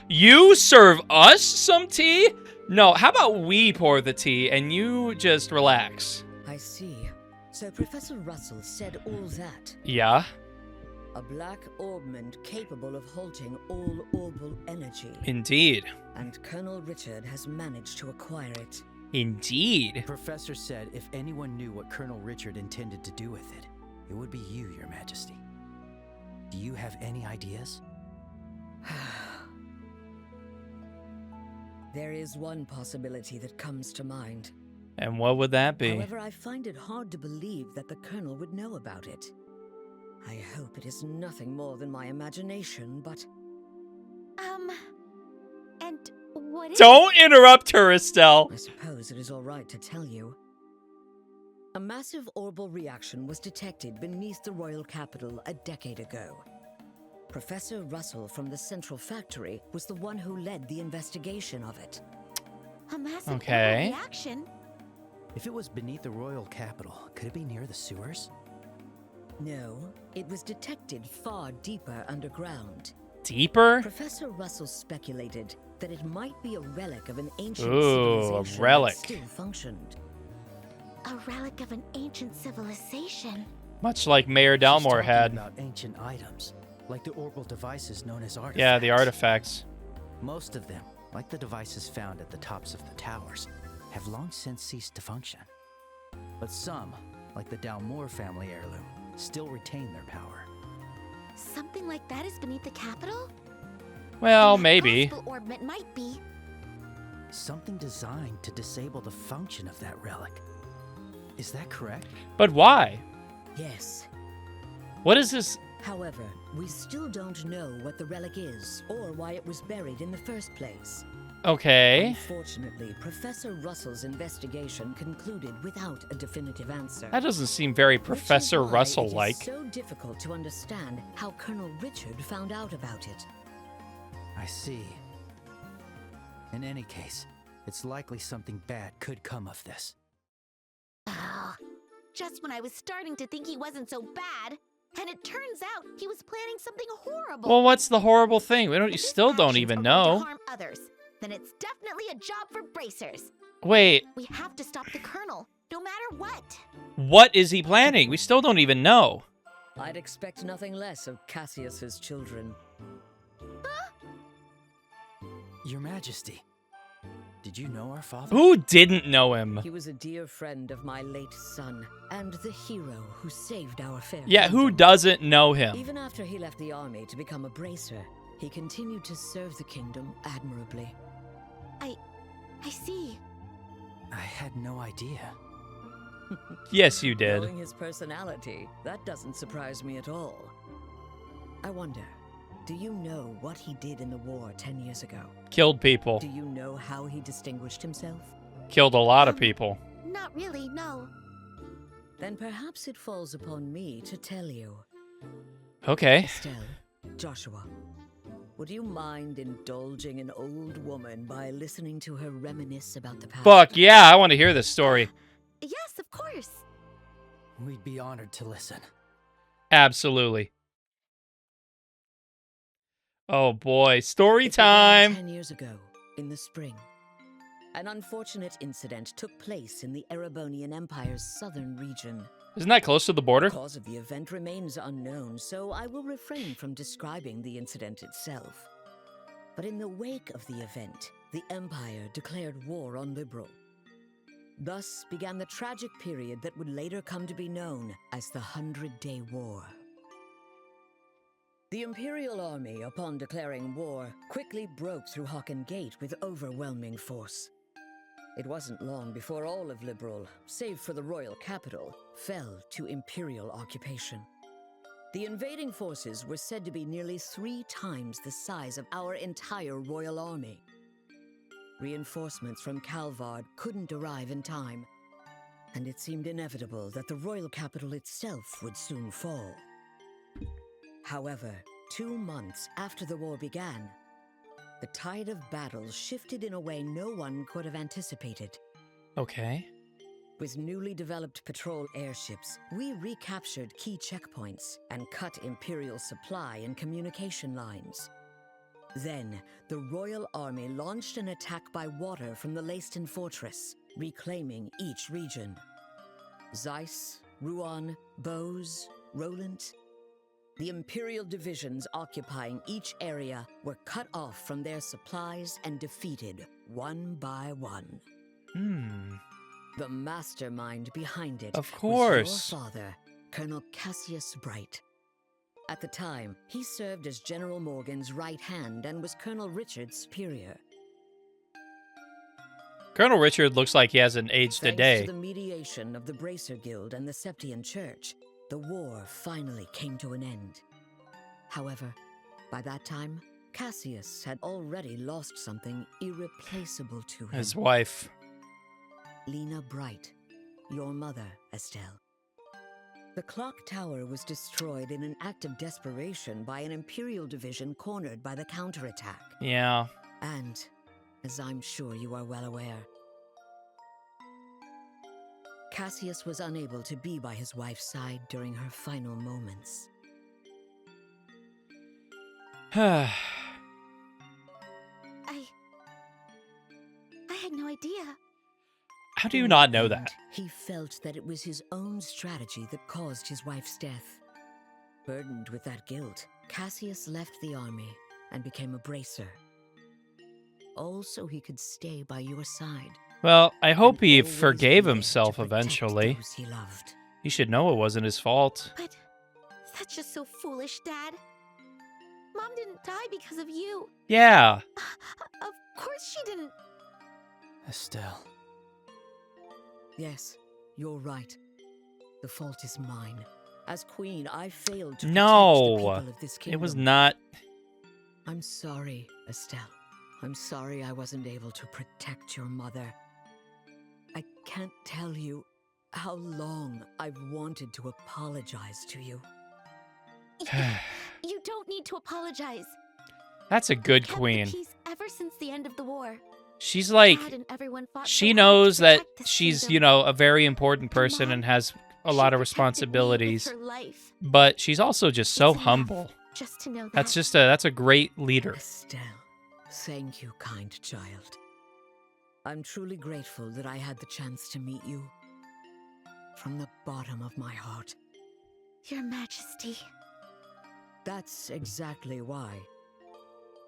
You serve us some tea? No, how about we pour the tea and you just relax? I see. So Professor Russell said all that. Yeah. A black orbment capable of halting all orbal energy. Indeed. And Colonel Richard has managed to acquire it. Indeed. The professor said if anyone knew what Colonel Richard intended to do with it, it would be you, Your Majesty. Do you have any ideas? There is one possibility that comes to mind. And what would that be? However, I find it hard to believe that the Colonel would know about it. I hope it is nothing more than my imagination, but... And what is Don't interrupt her, Estelle. I suppose it is all right to tell you. A massive orbital reaction was detected beneath the royal capital a decade ago. Professor Russell from the Central Factory was the one who led the investigation of it. A massive Okay. reaction? If it was beneath the royal capital, could it be near the sewers? No, it was detected far deeper underground. Deeper? Professor Russell speculated that it might be a relic of an ancient Ooh, civilization a relic. that still functioned. A relic of an ancient civilization. Much like Mayor She's Dalmore talking had. about ancient items, like the orbital devices known as artifacts. Yeah, the artifacts. Most of them, like the devices found at the tops of the towers, have long since ceased to function. But some, like the Dalmore family heirloom, still retain their power. Something like that is beneath the capital? Well, maybe. Gospel orb it might be. Something designed to disable the function of that relic. Is that correct? But why? Yes. What is this? However, we still don't know what the relic is or why it was buried in the first place. Okay. Unfortunately, Professor Russell's investigation concluded without a definitive answer. That doesn't seem very Professor Russell-like. It is so difficult to understand how Colonel Richard found out about it. I see. In any case, it's likely something bad could come of this. Oh, just when I was starting to think he wasn't so bad, and it turns out he was planning something horrible. Well, what's the horrible thing? We don't. You If his still don't actions even are going to know. harm others, then it's definitely a job for bracers. Wait, We have to stop the Colonel, no matter what. what is he planning? We still don't even know. I'd expect nothing less of Cassius's children. Your Majesty, did you know our father? Who didn't know him? He was a dear friend of my late son, and the hero who saved our fair Yeah, who kingdom. doesn't know him? Even after he left the army to become a bracer, he continued to serve the kingdom admirably. I see. I had no idea. Yes, you did. Knowing his personality, that doesn't surprise me at all. I wonder, do you know what he did in the war 10 years ago? Killed people. Do you know how he distinguished himself? Killed a lot of people. Not really, no. Then perhaps it falls upon me to tell you. Okay. Estelle, Joshua, would you mind indulging an old woman by listening to her reminisce about the past? Fuck yeah, I want to hear this story. Yes, of course. We'd be honored to listen. Absolutely. Oh boy, story It began time. 10 years ago, in the spring. An unfortunate incident took place in the Erebonian Empire's southern region. Isn't that close to the border? The cause of the event remains unknown, so I will refrain from describing the incident itself. But in the wake of the event, the Empire declared war on Liberal. Thus began the tragic period that would later come to be known as the 100-Day War. The Imperial Army, upon declaring war, quickly broke through Hocken Gate with overwhelming force. It wasn't long before all of Liberal, save for the royal capital, fell to Imperial occupation. The invading forces were said to be nearly 3 times the size of our entire royal army. Reinforcements from Calvard couldn't arrive in time, and it seemed inevitable that the royal capital itself would soon fall. However, 2 months after the war began, the tide of battle shifted in a way no one could have anticipated. Okay. With newly developed patrol airships, we recaptured key checkpoints and cut Imperial supply and communication lines. Then, the Royal Army launched an attack by water from the Leiston Fortress, reclaiming each region. Zeiss, Rouen, Bose, Roland. The Imperial divisions occupying each area were cut off from their supplies and defeated one by one. The mastermind behind it Of course. was your father, Colonel Cassius Bright. At the time, he served as General Morgan's right hand and was Colonel Richard's superior. Colonel Richard looks like he hasn't aged a Thanks day. to the mediation of the Bracer Guild and the Septian Church, the war finally came to an end. However, by that time, Cassius had already lost something irreplaceable to him. His wife. Lena Bright, your mother, Estelle. The clock tower was destroyed in an act of desperation by an Imperial division cornered by the counterattack. Yeah. And, as I'm sure you are well aware, Cassius was unable to be by his wife's side during her final moments. I had no idea. How do you not know that? He felt that it was his own strategy that caused his wife's death. Burdened with that guilt, Cassius left the army and became a bracer. All so he could stay by your side. Well, I hope he forgave himself eventually. Those he loved. He should know it wasn't his fault. But that's just so foolish, Dad. Mom didn't die because of you. Yeah. Of course she didn't. Estelle. Yes, you're right. The fault is mine. As queen, I failed to protect the No. people of this kingdom. It was not. I'm sorry, Estelle. I'm sorry I wasn't able to protect your mother. I can't tell you how long I've wanted to apologize to you. You don't need to apologize. That's a good Kept the queen. peace ever since the end of the war. She's like, Dad and everyone fought she so hard knows to that protect this she's, kingdom. you know, a very important person Mom, and has a she lot of protected me with responsibilities. her life. But she's also just so It's enough humble. Just to know that. That's a great leader. Estelle, thank you, kind child. I'm truly grateful that I had the chance to meet you. From the bottom of my heart. Your Majesty. That's exactly why.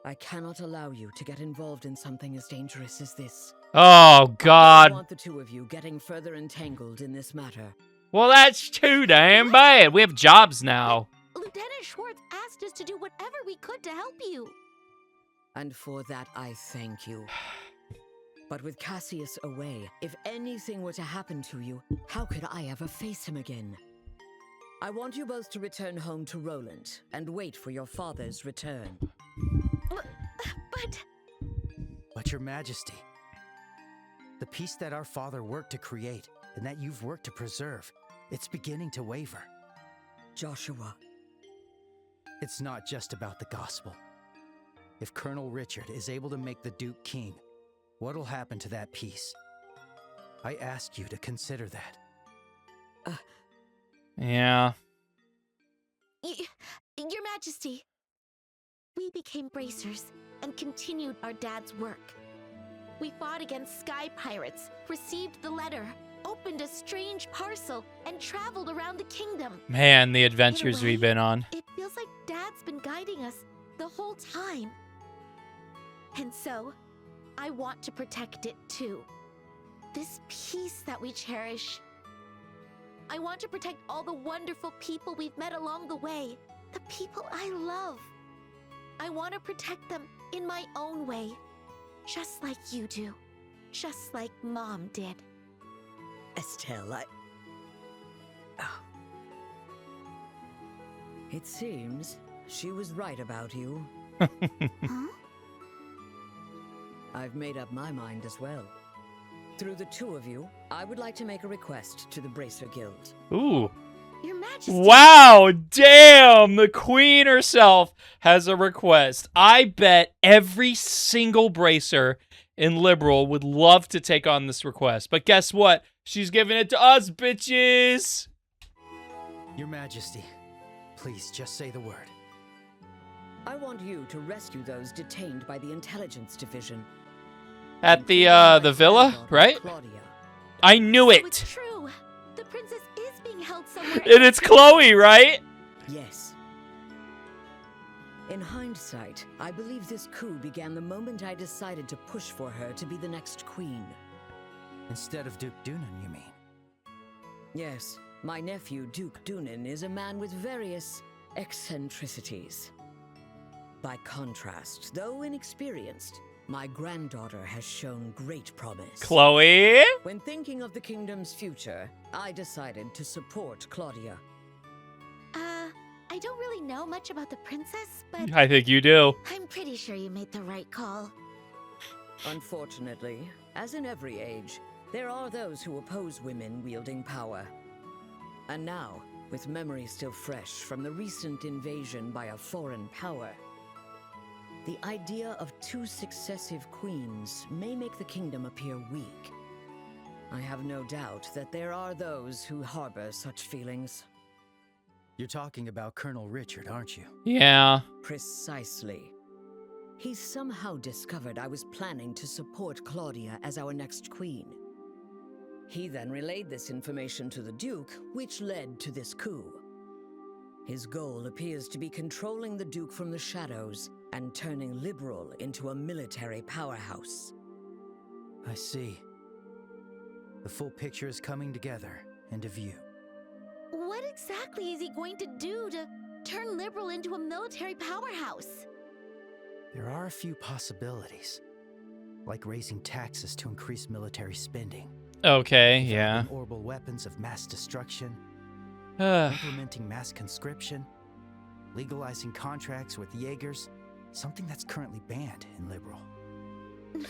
I cannot allow you to get involved in something as dangerous as this. Oh I don't God. want the two of you getting further entangled in this matter. Well, that's too damn bad. We have jobs now. Lieutenant Schwartz asked us to do whatever we could to help you. And for that, I thank you. But with Cassius away, if anything were to happen to you, how could I ever face him again? I want you both to return home to Roland and wait for your father's return. But your Majesty, the peace that our father worked to create and that you've worked to preserve, it's beginning to waver. Joshua. It's not just about the gospel. If Colonel Richard is able to make the Duke king, what'll happen to that peace? I ask you to consider that. Yeah. Your Majesty. We became bracers and continued our dad's work. We fought against sky pirates, received the letter, opened a strange parcel, and traveled around the kingdom. Man, the adventures we've been on. It feels like Dad's been guiding us the whole time. And so, I want to protect it too. This peace that we cherish. I want to protect all the wonderful people we've met along the way. The people I love. I want to protect them in my own way. Just like you do. Just like Mom did. Estelle, It seems she was right about you. Huh? I've made up my mind as well. Through the two of you, I would like to make a request to the Bracer Guild. Ooh. Your Majesty. Wow, damn! The queen herself has a request. I bet every single bracer in Liberal would love to take on this request. But guess what? She's giving it to us, bitches! Your Majesty, please just say the word. I want you to rescue those detained by the Intelligence Division. At the villa, right? Claudia. I knew it! It's true. The princess is being held somewhere. And it's Chloe, right? Yes. In hindsight, I believe this coup began the moment I decided to push for her to be the next queen. Instead of Duke Dunan, you mean? Yes, my nephew Duke Dunan is a man with various eccentricities. By contrast, though inexperienced, My granddaughter has shown great promise. Chloe? When thinking of the kingdom's future, I decided to support Claudia. I don't really know much about the princess, but I think you do. I'm pretty sure you made the right call. Unfortunately, as in every age, there are those who oppose women wielding power. And now, with memory still fresh from the recent invasion by a foreign power, the idea of 2 successive queens may make the kingdom appear weak. I have no doubt that there are those who harbor such feelings. You're talking about Colonel Richard, aren't you? Yeah. Precisely. He somehow discovered I was planning to support Claudia as our next queen. He then relayed this information to the Duke, which led to this coup. His goal appears to be controlling the Duke from the shadows and turning Liberal into a military powerhouse. I see. The full picture is coming together into view. What exactly is he going to do to turn Liberal into a military powerhouse? There are a few possibilities, like raising taxes to increase military spending. Okay, yeah. Orbital weapons of mass destruction, implementing mass conscription, legalizing contracts with Jaegers, something that's currently banned in Liberal.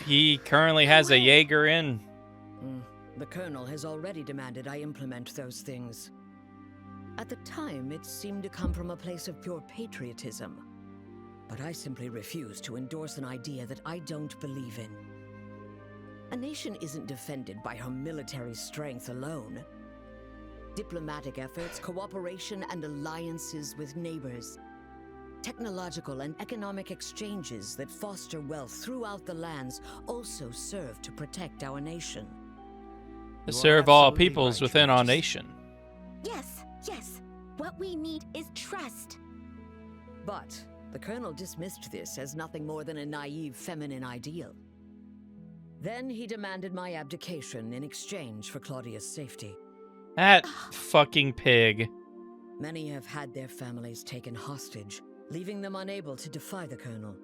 He currently has a Jaeger in. The Colonel has already demanded I implement those things. At the time, it seemed to come from a place of pure patriotism. But I simply refuse to endorse an idea that I don't believe in. A nation isn't defended by her military strength alone. Diplomatic efforts, cooperation, and alliances with neighbors. Technological and economic exchanges that foster wealth throughout the lands also serve to protect our nation. To serve all peoples within our nation. Yes, yes. What we need is trust. But the Colonel dismissed this as nothing more than a naive feminine ideal. Then he demanded my abdication in exchange for Claudia's safety. That fucking pig. Many have had their families taken hostage, leaving them unable to defy the Colonel.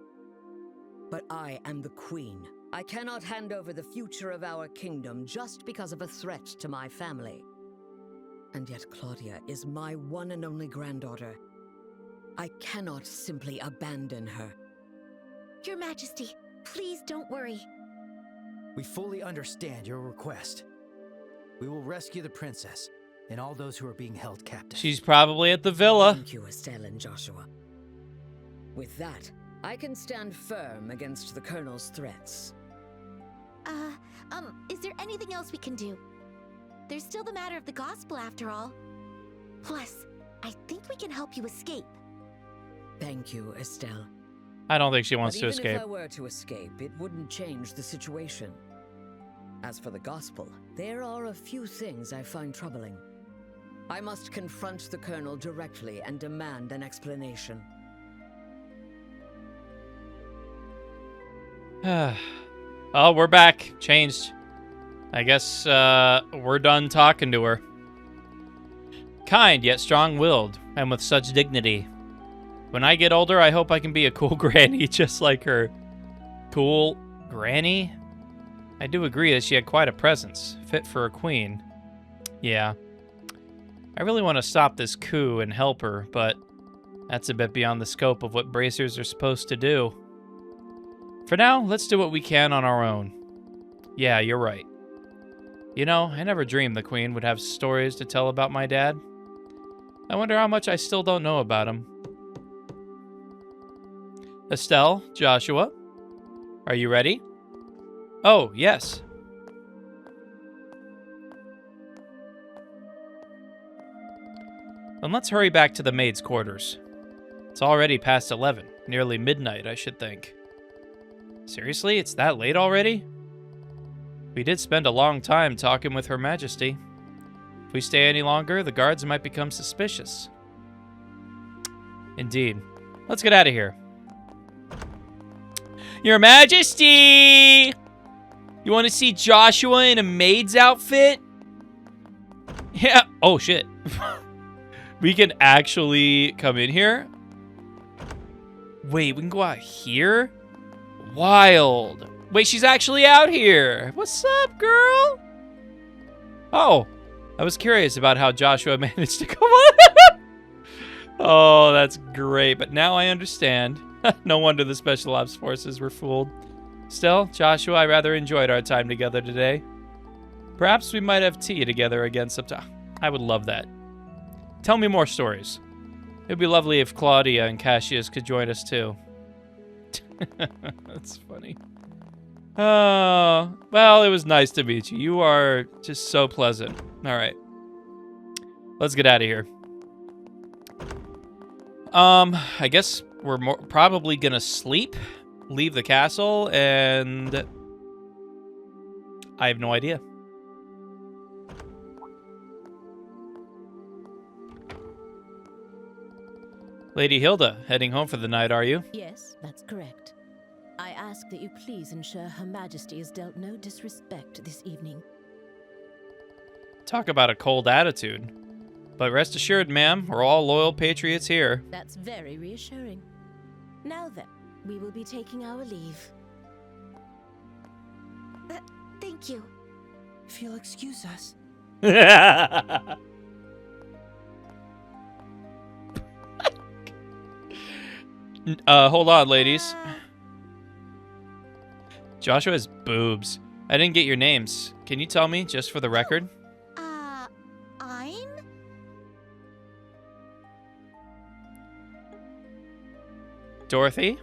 But I am the Queen. I cannot hand over the future of our kingdom just because of a threat to my family. And yet Claudia is my one and only granddaughter. I cannot simply abandon her. Your Majesty, please don't worry. We fully understand your request. We will rescue the princess and all those who are being held captive. She's probably at the villa. Thank you, Estelle and Joshua. With that, I can stand firm against the Colonel's threats. Is there anything else we can do? There's still the matter of the gospel after all. Plus, I think we can help you escape. Thank you, Estelle. I don't think she wants to Even escape. if I were to escape, it wouldn't change the situation. As for the gospel, there are a few things I find troubling. I must confront the Colonel directly and demand an explanation. Oh, we're back. Changed. I guess we're done talking to her. Kind yet strong-willed, and with such dignity. When I get older, I hope I can be a cool granny just like her. Cool granny? I do agree that she had quite a presence, fit for a queen. Yeah. I really want to stop this coup and help her, but that's a bit beyond the scope of what bracers are supposed to do. For now, let's do what we can on our own. Yeah, you're right. You know, I never dreamed the Queen would have stories to tell about my dad. I wonder how much I still don't know about him. Estelle, Joshua, are you ready? Oh, yes. Then let's hurry back to the maid's quarters. It's already past 11, nearly midnight, I should think. Seriously, it's that late already? We did spend a long time talking with Her Majesty. If we stay any longer, the guards might become suspicious. Indeed. Let's get out of here. Your Majesty! You want to see Joshua in a maid's outfit? Yeah. Oh, shit. We can actually come in here? Wait, we can go out here? Wild. Wait, she's actually out here. What's up, girl? Oh, I was curious about how Joshua managed to come on. Oh, that's great. But now I understand. No wonder the Special Ops forces were fooled. Still, Joshua, I rather enjoyed our time together today. Perhaps we might have tea together again sometime. I would love that. Tell me more stories. It would be lovely if Claudia and Cassius could join us too. That's funny. Oh, well, it was nice to meet you. You are just so pleasant. All right. Let's get out of here. I guess we're probably gonna sleep, leave the castle, and I have no idea. Lady Hilda, heading home for the night, are you? Yes, that's correct. I ask that you please ensure Her Majesty is dealt no disrespect this evening. Talk about a cold attitude. But rest assured, ma'am, we're all loyal patriots here. That's very reassuring. Now then, we will be taking our leave. Thank you. If you'll excuse us. Hold on, ladies. Joshua has boobs. I didn't get your names. Can you tell me, just for the record? I'm? Dorothy?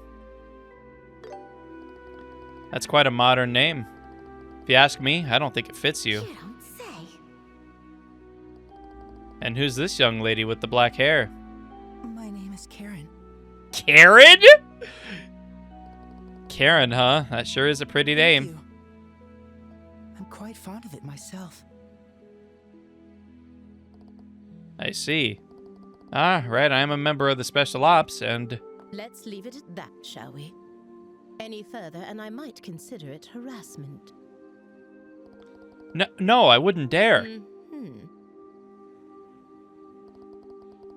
That's quite a modern name. If you ask me, I don't think it fits you. You don't say. And who's this young lady with the black hair? My name is Karen. Karen? Karen, huh? That sure is a pretty name. You. I'm quite fond of it myself. I see. Ah, right, I am a member of the Special Ops, and... Let's leave it at that, shall we? Any further, and I might consider it harassment. No, I wouldn't dare. Mm-hmm.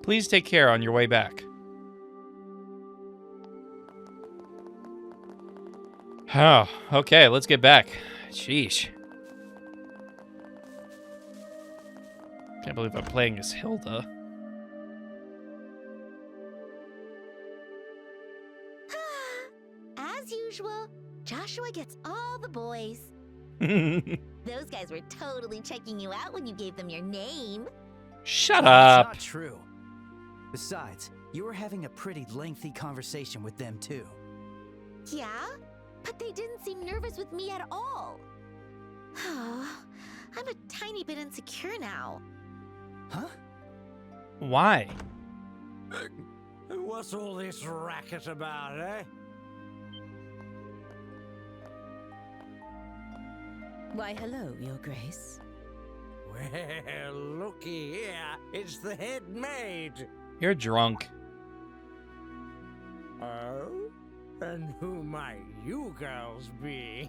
Please take care on your way back. Oh, okay, let's get back. Sheesh. Can't believe I'm playing as Hilda. As usual, Joshua gets all the boys. Those guys were totally checking you out when you gave them your name. Shut That's up. not true. Besides, you were having a pretty lengthy conversation with them too. Yeah? But they didn't seem nervous with me at all. Oh, I'm a tiny bit insecure now. Huh? Why? What's all this racket about, eh? Why, hello, Your Grace. Well, looky here. It's the head maid. You're drunk. Oh? And who might you girls be?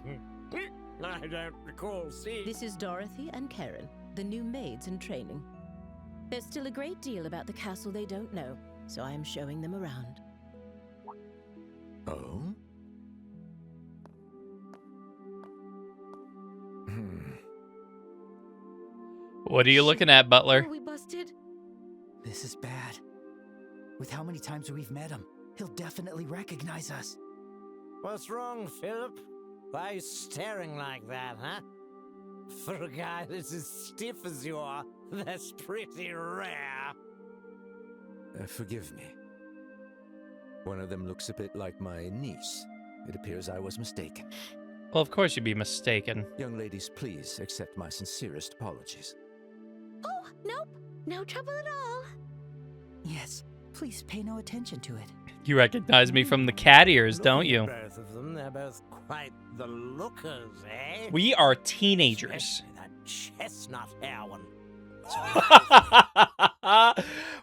I don't recall seeing... This is Dorothy and Karen, the new maids in training. There's still a great deal about the castle they don't know, so I am showing them around. Oh? What are you looking at, Butler? Are we busted? This is bad. With how many times we've met him, he'll definitely recognize us. What's wrong, Philip? Why are you staring like that, huh? For a guy that's as stiff as you are, that's pretty rare. Forgive me. One of them looks a bit like my niece. It appears I was mistaken. Well, of course you'd be mistaken. Young ladies, please accept my sincerest apologies. Oh, nope. No trouble at all. Yes, please pay no attention to it. You recognize me from the cat ears, don't you? Both of them, they're both quite the lookers, eh? We are teenagers. Especially that chestnut hair one.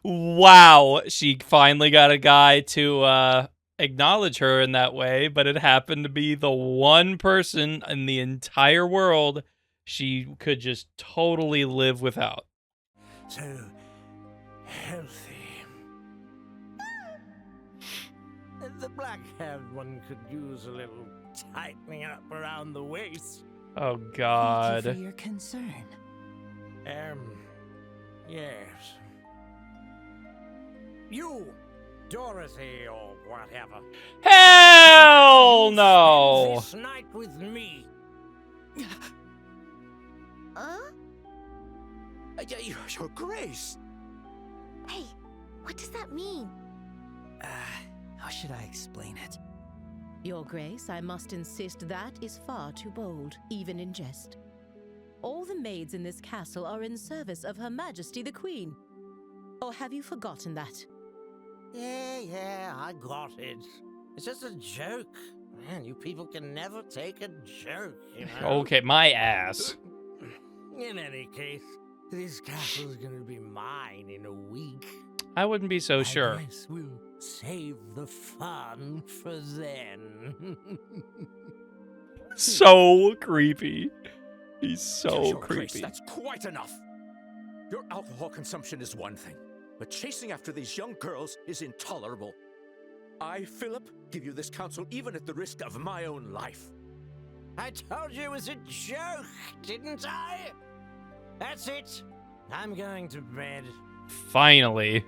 Wow, she finally got a guy to acknowledge her in that way, but it happened to be the one person in the entire world she could just totally live without. So healthy. The black-haired one could use a little tightening up around the waist. Oh, Thank God. you for your concern. Yes. You, Dorothy, or whatever. Hell no! This night with me. Your Grace! Hey, what does that mean? How should I explain it? Your Grace, I must insist that is far too bold, even in jest. All the maids in this castle are in service of Her Majesty the Queen. Or have you forgotten that? Yeah, I got it. It's just a joke. Man, you people can never take a joke, you know? Okay, my ass. In any case, this castle's gonna be mine in a week. I wouldn't be so sure. I guess we'll save the fun for then. So creepy. He's so Your Grace, creepy. that's quite enough. Your alcohol consumption is one thing, but chasing after these young girls is intolerable. I, Philip, give you this counsel even at the risk of my own life. I told you it was a joke, didn't I? That's it. I'm going to bed. Finally.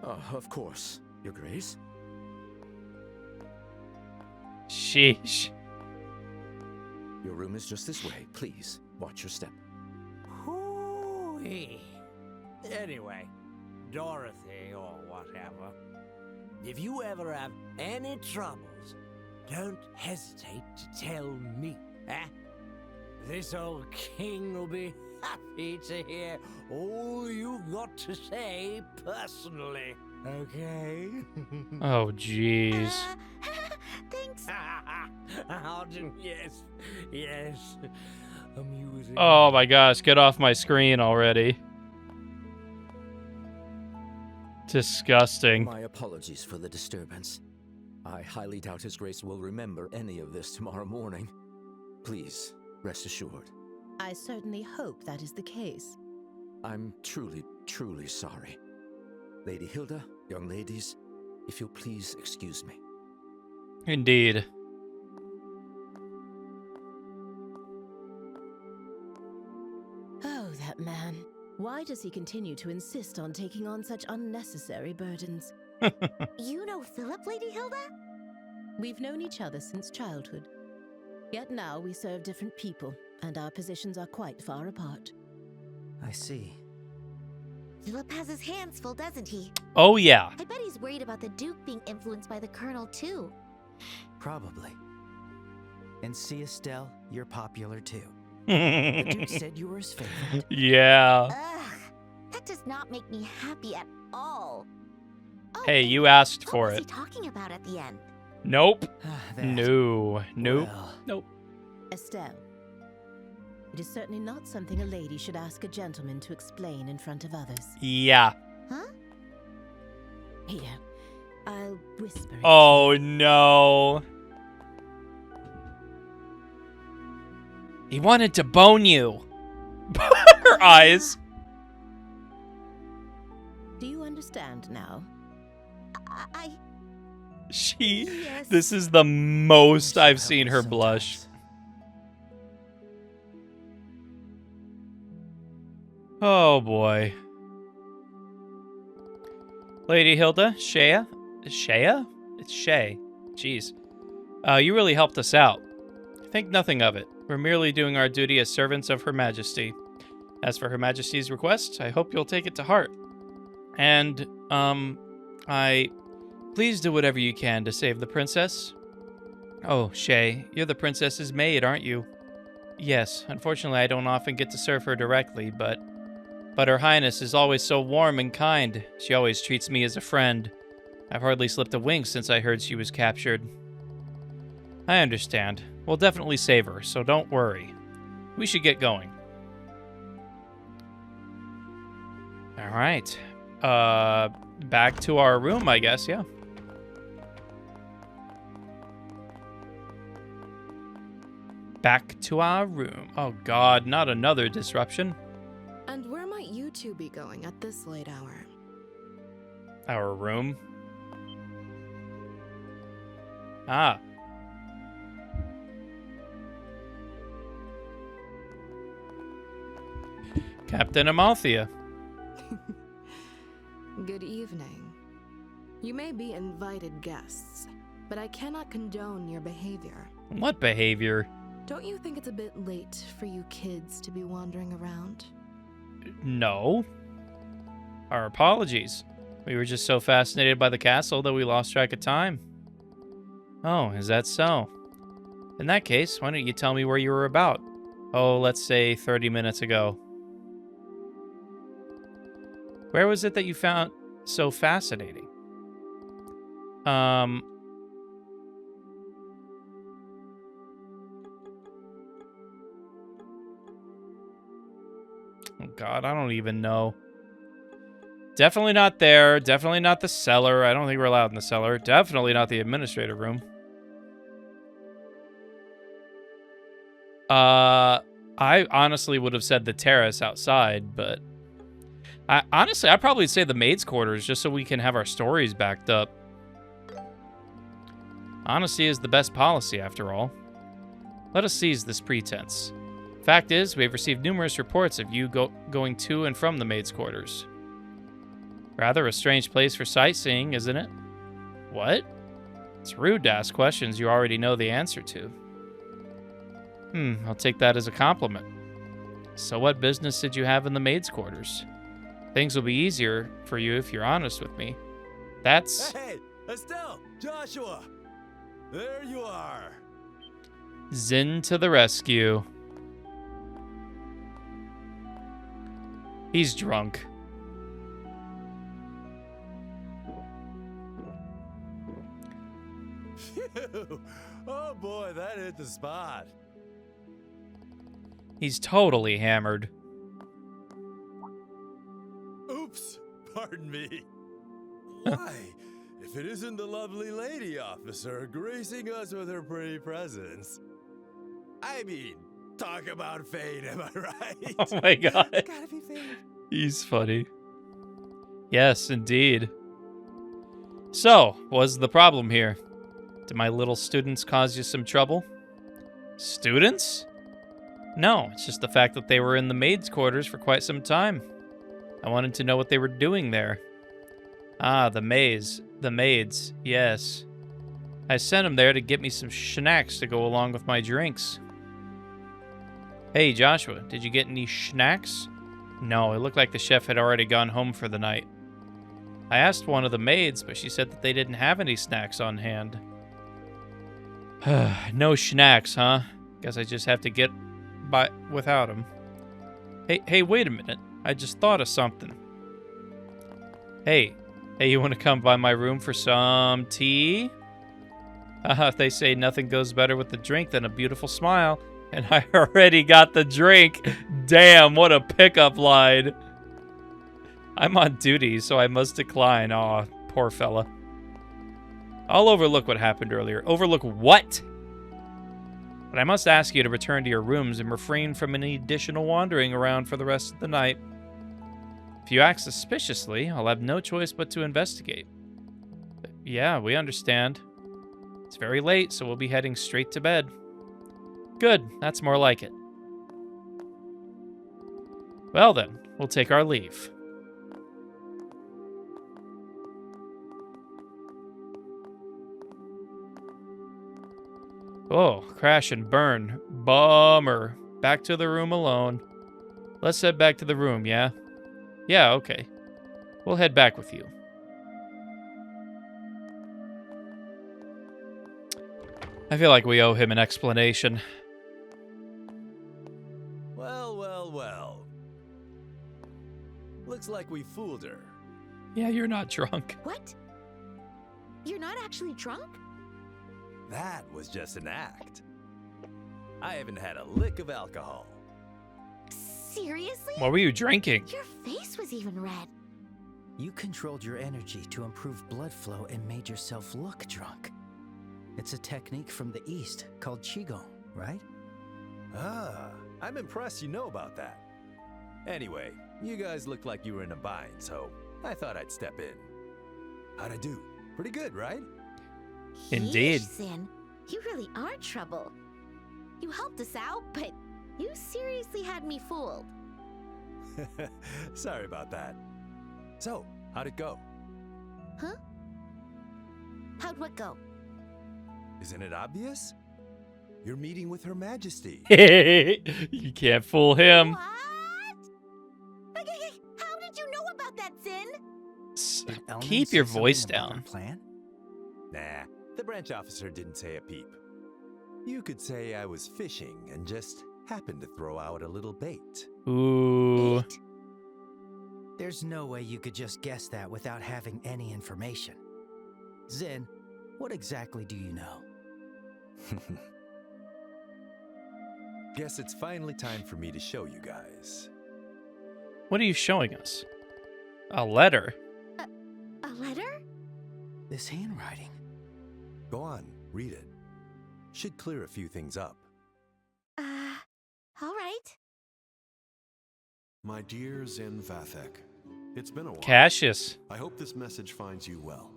Of course, Your Grace. Sheesh. Your room is just this way. Please, watch your step. Hoo-wee. Anyway, Dorothy or whatever, if you ever have any troubles, don't hesitate to tell me, eh? This old king will be happy to hear all you've got to say personally, okay? Oh, jeez. Thanks. Arden, yes. Amusing. Oh my gosh, get off my screen already. Disgusting. My apologies for the disturbance. I highly doubt His Grace will remember any of this tomorrow morning. Please, rest assured. I certainly hope that is the case. I'm truly, truly sorry. Lady Hilda, young ladies, if you'll please excuse me. Indeed. Oh, that man. Why does he continue to insist on taking on such unnecessary burdens? You know Philip, Lady Hilda? We've known each other since childhood. Yet now we serve different people, and our positions are quite far apart. I see. Philip has his hands full, doesn't he? Oh, yeah. I bet he's worried about the Duke being influenced by the Colonel, too. Probably. And see, Estelle, you're popular too. The Duke said you were his favorite. Yeah. Ugh, that does not make me happy at all. Oh, Hey, you asked what for was it. he talking about at the end? Nope. That- No. Nope. Well, Nope. Estelle, it is certainly not something a lady should ask a gentleman to explain in front of others. Yeah. Huh? Here, I'll whisper it. Oh, no. He wanted to bone you. Her eyes. Do you understand now? She. Yes. This is the most you I've help seen me her blush. sometimes. Oh, boy. Lady Hilda, Shea? Shea? It's Shay. Jeez. You really helped us out. Think nothing of it. We're merely doing our duty as servants of Her Majesty. As for Her Majesty's request, I hope you'll take it to heart. And, please do whatever you can to save the princess. Oh, Shay, you're the princess's maid, aren't you? Yes, unfortunately I don't often get to serve her directly, but Her Highness is always so warm and kind. She always treats me as a friend. I've hardly slipped a wink since I heard she was captured. I understand. We'll definitely save her, so don't worry. We should get going. All right. Back to our room, I guess, yeah. Back to our room. Oh god, not another disruption. And where might you two be going at this late hour? Our room. Ah. Captain Amalthea. Good evening. You may be invited guests, but I cannot condone your behavior. What behavior? Don't you think it's a bit late for you kids to be wandering around? No. Our apologies. We were just so fascinated by the castle that we lost track of time. Oh, is that so? In that case, why don't you tell me where you were about? Oh, let's say 30 minutes ago. Where was it that you found so fascinating? Oh God, I don't even know. Definitely not there. Definitely not the cellar. I don't think we're allowed in the cellar. Definitely not the administrator room. I honestly would have said the terrace outside, but honestly, I'd probably say the maid's quarters just so we can have our stories backed up. Honesty is the best policy, after all. Let us seize this pretense. Fact is, we have received numerous reports of you going to and from the maid's quarters. Rather a strange place for sightseeing, isn't it? What? It's rude to ask questions you already know the answer to. I'll take that as a compliment. So what business did you have in the maid's quarters? Things will be easier for you if you're honest with me. That's... Hey, Estelle! Joshua! There you are! Zin to the rescue. He's drunk. Phew. Oh boy, that hit the spot. He's totally hammered. Oops, pardon me. Why, if it isn't the lovely lady officer gracing us with her pretty presence. I mean, talk about fate, am I right? Oh my God. Gotta be fate. He's funny. Yes, indeed. So, what's the problem here? Did my little students cause you some trouble? Students? No, it's just the fact that they were in the maid's quarters for quite some time. I wanted to know what they were doing there. Ah, the maids. The maids, yes. I sent them there to get me some schnacks to go along with my drinks. Hey, Joshua, did you get any schnacks? No, it looked like the chef had already gone home for the night. I asked one of the maids, but she said that they didn't have any snacks on hand. No schnacks, huh? Guess I just have to get by without them. Hey, wait a minute. I just thought of something. Hey, you want to come by my room for some tea? They say nothing goes better with the drink than a beautiful smile. And I already got the drink. Damn, what a pickup line. I'm on duty, so I must decline. Aw, poor fella. I'll overlook what happened earlier. Overlook what? But I must ask you to return to your rooms and refrain from any additional wandering around for the rest of the night. If you act suspiciously, I'll have no choice but to investigate. Yeah, we understand. It's very late, so we'll be heading straight to bed. Good, that's more like it. Well then, we'll take our leave. Oh, crash and burn. Bummer. Back to the room alone. Let's head back to the room, yeah? Yeah, okay. We'll head back with you. I feel like we owe him an explanation. Well. Looks like we fooled her. Yeah, you're not drunk. What? You're not actually drunk? That was just an act. I haven't had a lick of alcohol. Seriously? What were you drinking? Your face was even red. You controlled your energy to improve blood flow and made yourself look drunk. It's a technique from the East called Qigong, right? Ah, I'm impressed you know about that. Anyway, you guys looked like you were in a bind, so I thought I'd step in. How'd I do? Pretty good, right? Indeed. Yeesh, Sin, you really are trouble. You helped us out, but you seriously had me fooled. Sorry about that. So, how'd it go? Huh? How'd what go? Isn't it obvious? You're meeting with Her Majesty. You can't fool him. What? How did you know about that, Sin? Keep your voice down. Plan? Nah, the branch officer didn't say a peep. You could say I was fishing and just happened to throw out a little bait. Ooh. There's no way you could just guess that without having any information. Zin, what exactly do you know? Guess it's finally time for me to show you guys. What are you showing us? A letter? A letter? This handwriting. Go on, read it. Should clear a few things up. All right. My dear Zin Vathek, it's been a while. Cassius. I hope this message finds you well.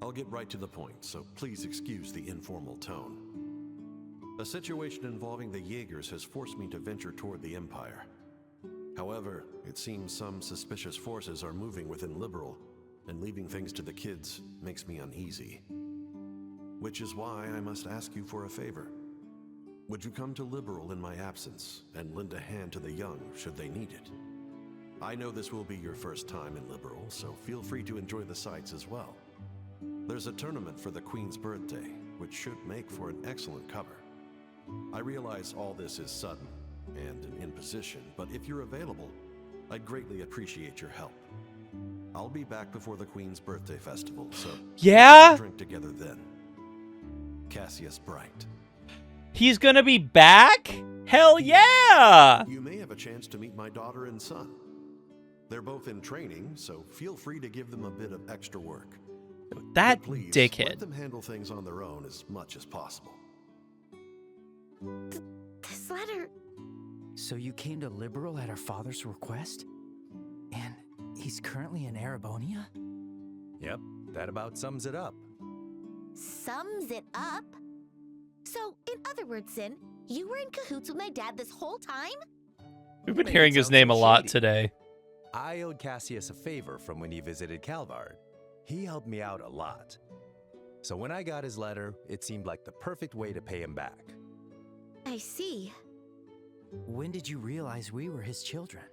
I'll get right to the point, so please excuse the informal tone. A situation involving the Jaegers has forced me to venture toward the Empire. However, it seems some suspicious forces are moving within Liberal, and leaving things to the kids makes me uneasy. Which is why I must ask you for a favor. Would you come to Liberal in my absence and lend a hand to the young should they need it? I know this will be your first time in Liberal, so feel free to enjoy the sights as well. There's a tournament for the Queen's birthday, which should make for an excellent cover. I realize all this is sudden and an imposition, but if you're available, I'd greatly appreciate your help. I'll be back before the Queen's birthday festival, so yeah, we'll drink together then. Cassius Bright. He's gonna be back? Hell yeah! You may have a chance to meet my daughter and son. They're both in training, so feel free to give them a bit of extra work. That please, dickhead. Let them handle things on their own as much as possible. This letter... So you came to Liberal at our father's request? And he's currently in Erebonia? Yep, that about sums it up. Sums it up? So, in other words, Sin, you were in cahoots with my dad this whole time? We've been hearing his name a lot today. I owed Cassius a favor from when he visited Calvard. He helped me out a lot. So when I got his letter, it seemed like the perfect way to pay him back. I see. When did you realize we were his children?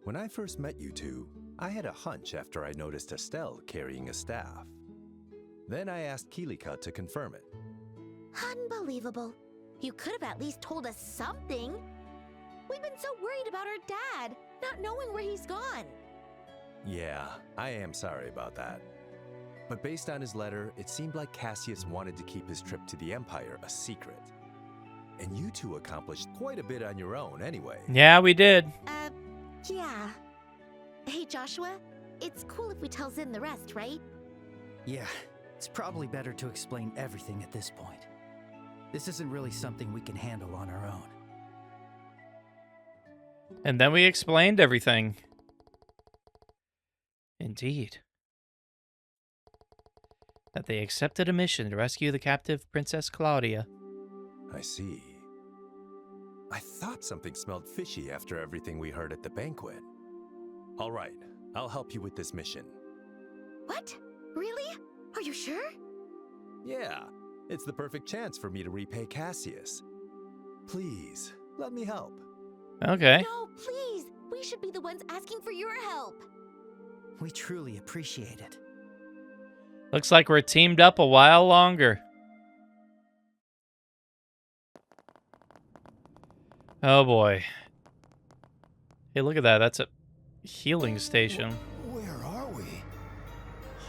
When I first met you two, I had a hunch after I noticed Estelle carrying a staff. Then I asked Kilika to confirm it. Unbelievable. You could have at least told us something. We've been so worried about our dad, not knowing where he's gone. Yeah, I am sorry about that. But based on his letter, it seemed like Cassius wanted to keep his trip to the Empire a secret. And you two accomplished quite a bit on your own anyway. Yeah, we did. Yeah. Hey, Joshua, it's cool if we tell Zin the rest, right? Yeah, it's probably better to explain everything at this point. This isn't really something we can handle on our own. And then we explained everything. Indeed. That they accepted a mission to rescue the captive Princess Claudia. I see. I thought something smelled fishy after everything we heard at the banquet. All right, I'll help you with this mission. What? Really? Are you sure? Yeah, it's the perfect chance for me to repay Cassius. Please, let me help. Okay. No, please! We should be the ones asking for your help. We truly appreciate it. Looks like we're teamed up a while longer. Oh boy. Hey, look at that. That's a healing station. Where are we?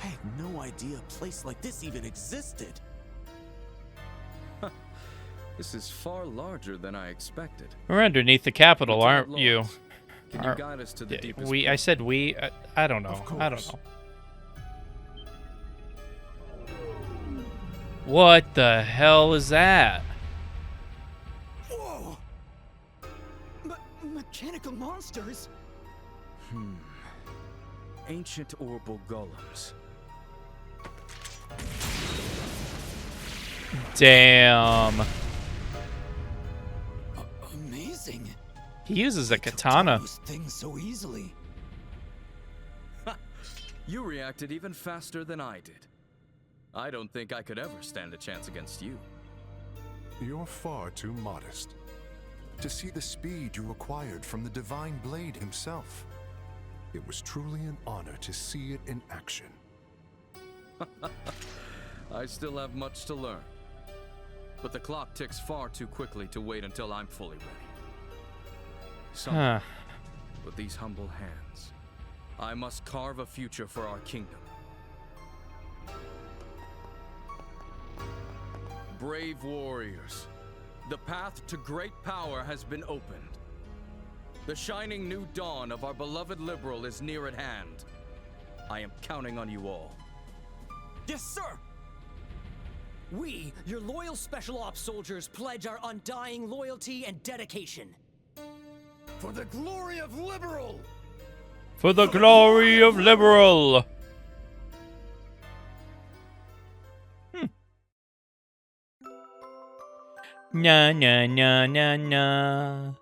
I had no idea a place like this even existed. This is far larger than I expected. We're underneath the capital, aren't you? Can you guide us to the deepest I said we. I don't know. I don't know. What the hell is that? Whoa! Mechanical monsters? Ancient orbital golems. Damn. Amazing. He uses a katana. Those things so easily. You reacted even faster than I did. I don't think I could ever stand a chance against you. You're far too modest. To see the speed you acquired from the Divine Blade himself. It was truly an honor to see it in action. I still have much to learn. But the clock ticks far too quickly to wait until I'm fully ready. So, with these humble hands, I must carve a future for our kingdom. Brave warriors, the path to great power has been opened. The shining new dawn of our beloved Liberal is near at hand. I am counting on you all. Yes, sir! We, your loyal Special Ops soldiers, pledge our undying loyalty and dedication. For the glory of Liberal! For the glory of Liberal! Na na na na na.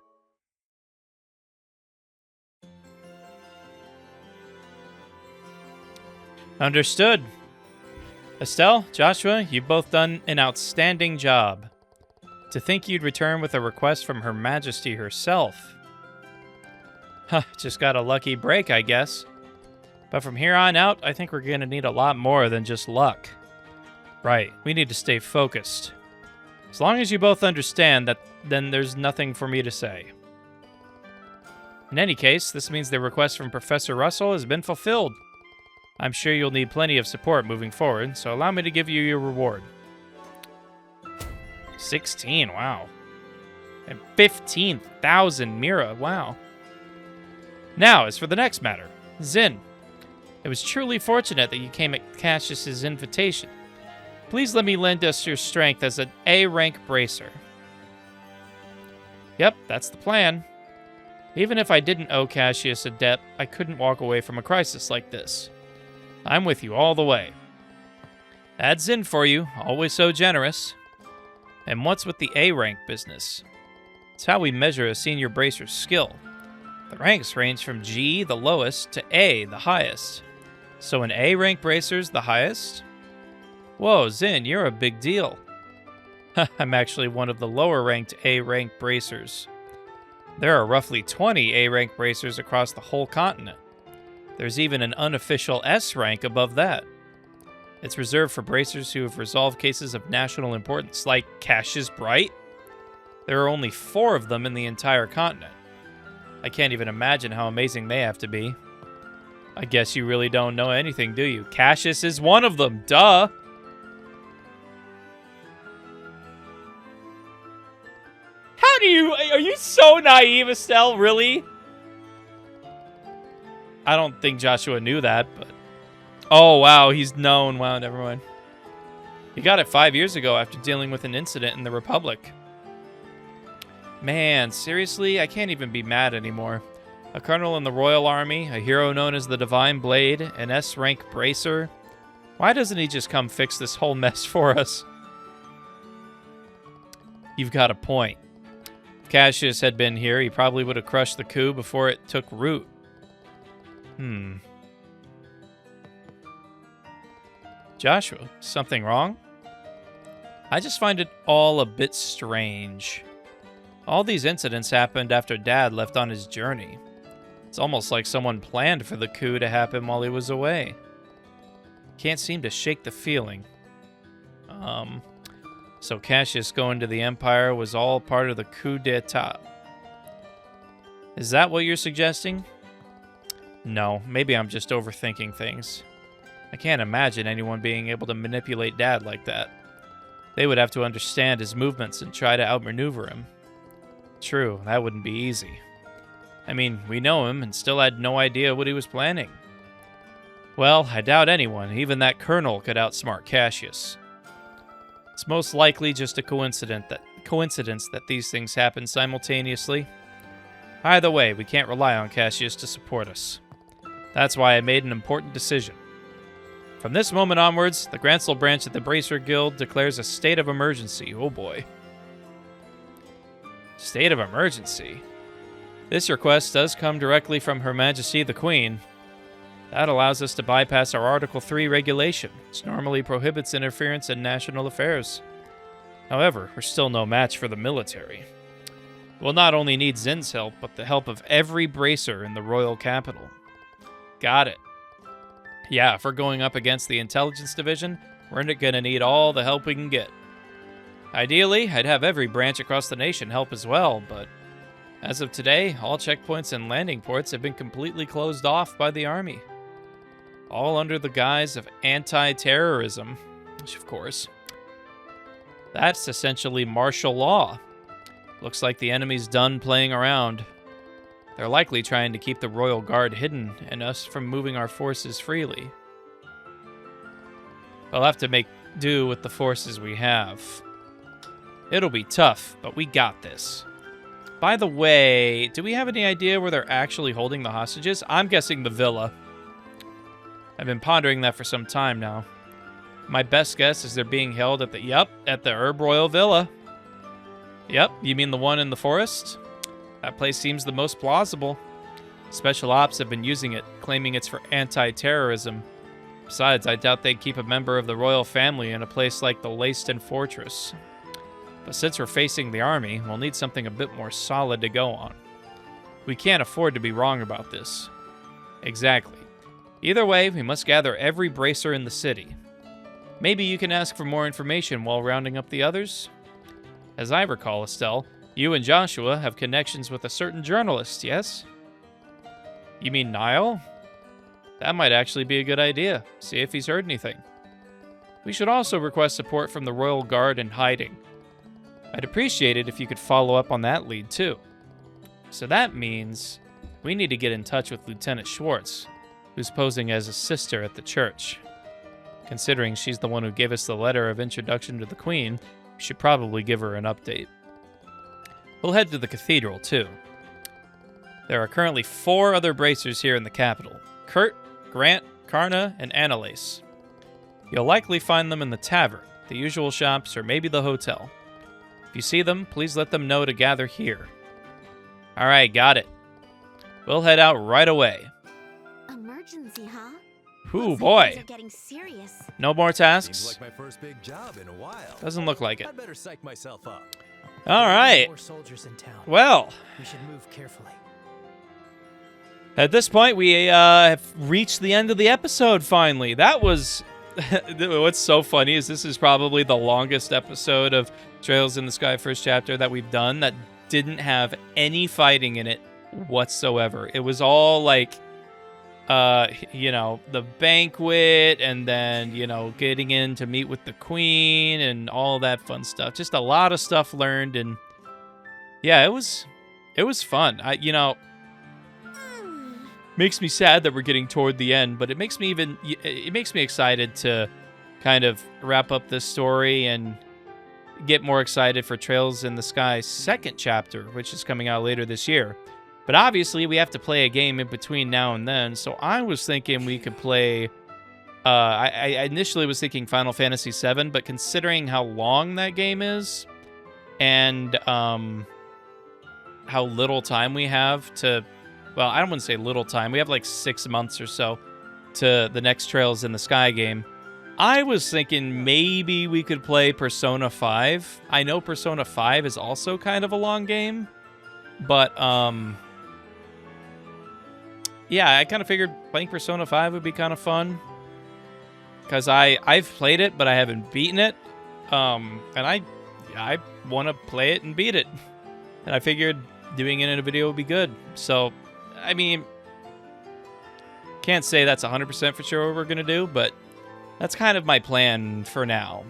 Understood. Estelle, Joshua, you've both done an outstanding job. To think you'd return with a request from Her Majesty herself. Huh, just got a lucky break, I guess. But from here on out, I think we're gonna need a lot more than just luck. Right, we need to stay focused. As long as you both understand that, then there's nothing for me to say. In any case, this means the request from Professor Russell has been fulfilled. I'm sure you'll need plenty of support moving forward, so allow me to give you your reward. 16, wow. And 15,000 Mira, wow. Now, as for the next matter, Zin. It was truly fortunate that you came at Cassius's invitation. Please let me lend us your strength as an A-rank bracer. Yep, that's the plan. Even if I didn't owe Cassius a debt, I couldn't walk away from a crisis like this. I'm with you all the way. That's in for you, always so generous. And what's with the A-rank business? It's how we measure a senior bracer's skill. The ranks range from G, the lowest, to A, the highest. So an A-rank bracer's the highest? Whoa, Zin, you're a big deal. I'm actually one of the lower-ranked A-rank bracers. There are roughly 20 A-rank bracers across the whole continent. There's even an unofficial S rank above that. It's reserved for bracers who have resolved cases of national importance, like Cassius Bright. There are only 4 of them in the entire continent. I can't even imagine how amazing they have to be. I guess you really don't know anything, do you? Cassius is one of them, duh! How do you... Are you so naive, Estelle? Really? I don't think Joshua knew that, but... Oh, wow, he's known. Wow, never mind. He got it 5 years ago after dealing with an incident in the Republic. Man, seriously? I can't even be mad anymore. A colonel in the Royal Army, a hero known as the Divine Blade, an S-rank bracer. Why doesn't he just come fix this whole mess for us? You've got a point. If Cassius had been here, he probably would have crushed the coup before it took root. Joshua, something wrong? I just find it all a bit strange. All these incidents happened after Dad left on his journey. It's almost like someone planned for the coup to happen while he was away. Can't seem to shake the feeling. So Cassius going to the Empire was all part of the coup d'etat. Is that what you're suggesting? No, maybe I'm just overthinking things. I can't imagine anyone being able to manipulate Dad like that. They would have to understand his movements and try to outmaneuver him. True, that wouldn't be easy. I mean, we know him and still had no idea what he was planning. Well, I doubt anyone, even that colonel, could outsmart Cassius. It's most likely just a coincidence that these things happen simultaneously. Either way, we can't rely on Cassius to support us. That's why I made an important decision. From this moment onwards, the Grancel branch of the Bracer Guild declares a state of emergency. Oh boy. State of emergency. This request does come directly from Her Majesty the Queen. That allows us to bypass our Article 3 regulation, which normally prohibits interference in national affairs. However, we're still no match for the military. We'll not only need Zin's help, but the help of every bracer in the royal capital. Got it. Yeah, if we're going up against the intelligence division, we're gonna need all the help we can get. Ideally, I'd have every branch across the nation help as well, but as of today, all checkpoints and landing ports have been completely closed off by the army. All under the guise of anti-terrorism, which of course, that's essentially martial law. Looks like the enemy's done playing around. They're likely trying to keep the Royal Guard hidden and us from moving our forces freely. We'll have to make do with the forces we have. It'll be tough, but we got this. By the way, do we have any idea where they're actually holding the hostages? I'm guessing the villa. I've been pondering that for some time now. My best guess is they're being held at the Herb Royal Villa. Yep, you mean the one in the forest? That place seems the most plausible. Special Ops have been using it, claiming it's for anti-terrorism. Besides, I doubt they'd keep a member of the royal family in a place like the Leyston Fortress. But since we're facing the army, we'll need something a bit more solid to go on. We can't afford to be wrong about this. Exactly. Either way, we must gather every bracer in the city. Maybe you can ask for more information while rounding up the others? As I recall, Estelle, you and Joshua have connections with a certain journalist, yes? You mean Niall? That might actually be a good idea. See if he's heard anything. We should also request support from the Royal Guard in hiding. I'd appreciate it if you could follow up on that lead, too. So that means we need to get in touch with Lieutenant Schwartz, who's posing as a sister at the church. Considering she's the one who gave us the letter of introduction to the Queen, we should probably give her an update. We'll head to the cathedral, too. There are currently 4 other bracers here in the capital. Kurt, Grant, Karna, and Annalise. You'll likely find them in the tavern, the usual shops, or maybe the hotel. If you see them, please let them know to gather here. Alright, got it. We'll head out right away. Emergency, huh? Ooh, boy. Things are getting serious. No more tasks? Seems like my first big job in a while. Doesn't look like it. I better psych myself up. Alright. More soldiers in town. Well, we should move carefully. At this point, we have reached the end of the episode, finally. That was... What's so funny is this is probably the longest episode of Trails in the Sky First Chapter that we've done that didn't have any fighting in it whatsoever. It was all like, you know, the banquet and then, you know, getting in to meet with the Queen and all that fun stuff. Just a lot of stuff learned, and yeah, it was fun. You know, makes me sad that we're getting toward the end, but it makes me excited to kind of wrap up this story and get more excited for Trails in the Sky's second chapter, which is coming out later this year. But obviously, we have to play a game in between now and then, so I was thinking we could play... I initially was thinking Final Fantasy VII, but considering how long that game is, and how little time we have to... Well, I don't want to say little time. We have like 6 months or so to the next Trails in the Sky game. I was thinking maybe we could play Persona 5. I know Persona 5 is also kind of a long game, but yeah, I kind of figured playing Persona 5 would be kind of fun because I've played it, but I haven't beaten it, and I want to play it and beat it, and I figured doing it in a video would be good. So, I mean, can't say that's 100% for sure what we're gonna do, but that's kind of my plan for now.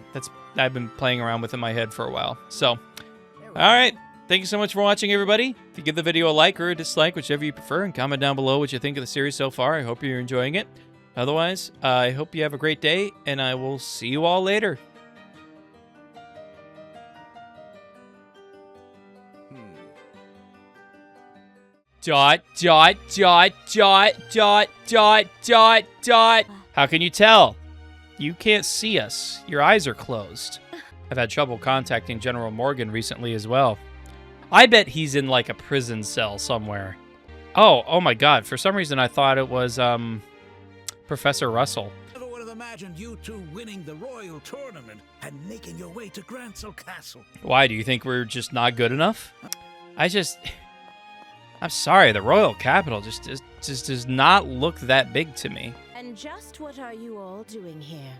I've been playing around with in my head for a while. So, all right. Thank you so much for watching, everybody. If you give the video a like or a dislike, whichever you prefer, and comment down below what you think of the series so far. I hope you're enjoying it. Otherwise, I hope you have a great day, and I will see you all later. Dot. How can you tell? You can't see us. Your eyes are closed. I've had trouble contacting General Morgan recently as well. I bet he's in like a prison cell somewhere. Oh my god. For some reason I thought it was Professor Russell. Never would have imagined you two winning the royal tournament and making your way to Grancel Castle. Why, do you think we're just not good enough? I'm sorry, the royal capital just does not look that big to me. And just what are you all doing here?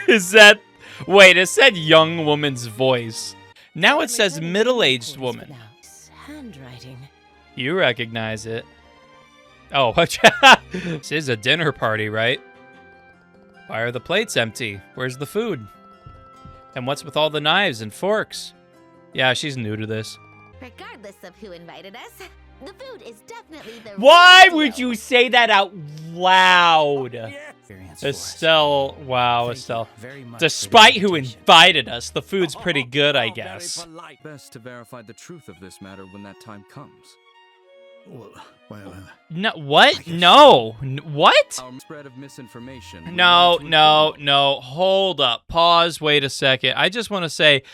Is that... Wait, it said young woman's voice. Now it says middle-aged woman. Handwriting. You recognize it. Oh, this is a dinner party, right? Why are the plates empty? Where's the food? And what's with all the knives and forks? Yeah, she's new to this. Regardless of who invited us, the food is definitely the Why would you say that out loud? Estelle, wow, Estelle. Despite who invited us, the food's pretty good, I guess. Best to verify the truth of this matter when that time comes. No, what? No. What? Our spread of misinformation. No. Hold up. Pause. Wait a second. I just want to say,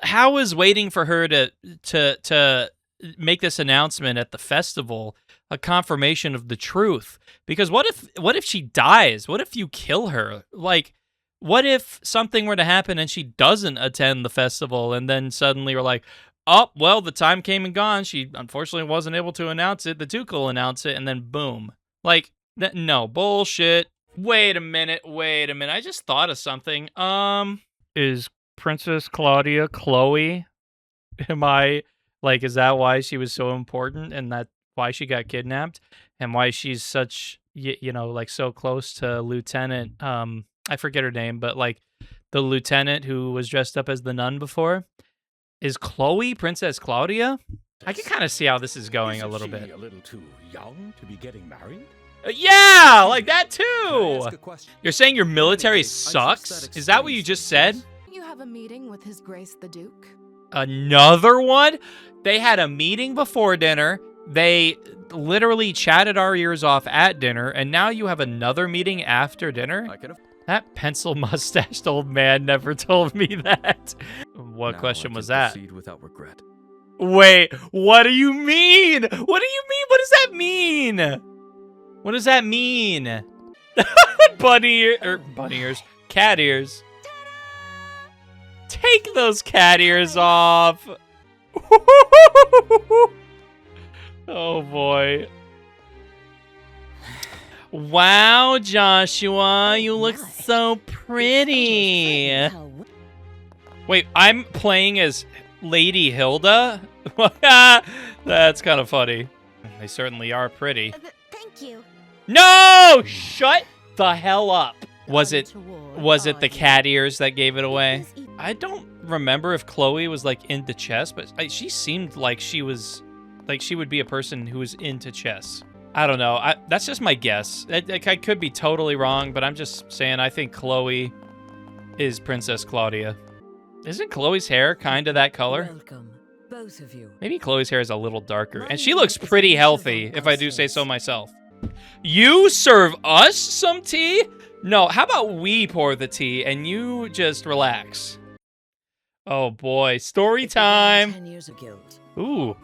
how is waiting for her to make this announcement at the festival a confirmation of the truth? Because what if she dies? What if you kill her? Like, what if something were to happen and she doesn't attend the festival, and then suddenly we're like, oh, well, the time came and gone. She unfortunately wasn't able to announce it. The Duke will announce it, and then boom. Like, no, bullshit. Wait a minute. I just thought of something. Is Princess Claudia Chloe? Is that why she was so important, and that why she got kidnapped, and why she's such, so close to Lieutenant, I forget her name, but like the lieutenant who was dressed up as the nun before? Is Chloe Princess Claudia? I can kind of see how this is going a little bit. A little too young to be getting married? Yeah, like that too. You're saying your military sucks? Is that what you just said? You have a meeting with His Grace the Duke? Another one? They had a meeting before dinner. They literally chatted our ears off at dinner, and now you have another meeting after dinner? That pencil-mustached old man never told me that. What question was that? Proceed without regret. Wait, what do you mean? What do you mean? What does that mean? What does that mean? Bunny ears. Cat ears. Take those cat ears off. Oh boy. Wow, Joshua, you look so pretty. Wait, I'm playing as Lady Hilda? That's kind of funny. They certainly are pretty. Thank you. No! Shut the hell up. Was it the cat ears that gave it away? I don't remember if Chloe was like into chess, but she seemed like she was she would be a person who was into chess. I don't know. That's just my guess. I could be totally wrong, but I'm just saying I think Chloe is Princess Claudia. Isn't Chloe's hair kind of that color? Welcome, both of you. Maybe Chloe's hair is a little darker. And she looks pretty healthy, if I do say so myself. You serve us some tea? No, how about we pour the tea and you just relax? Oh boy, story time. 10 years of guilt. Ooh.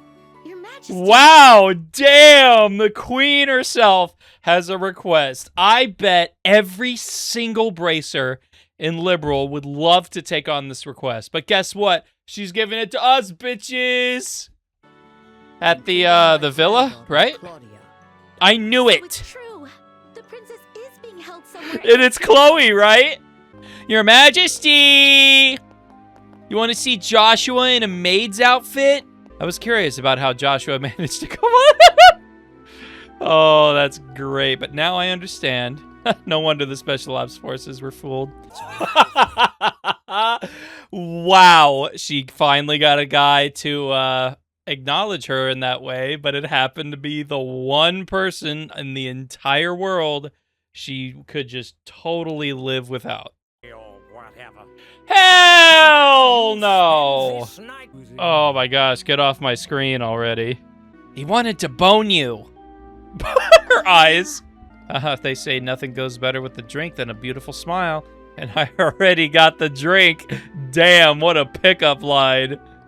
Wow, damn, the queen herself has a request. I bet every single bracer in Liberal would love to take on this request. But guess what? She's giving it to us, bitches. At the villa, right? I knew it. It's true. The princess is being held somewhere. And it's Chloe, right? Your Majesty. You want to see Joshua in a maid's outfit? I was curious about how Joshua managed to come on. Oh, that's great. But now I understand. No wonder the Special Ops Forces were fooled. Wow. She finally got a guy to acknowledge her in that way, but it happened to be the one person in the entire world she could just totally live without. Hell no! Oh my gosh, get off my screen already. He wanted to bone you. Her eyes. They say nothing goes better with the drink than a beautiful smile. And I already got the drink. Damn, what a pickup line.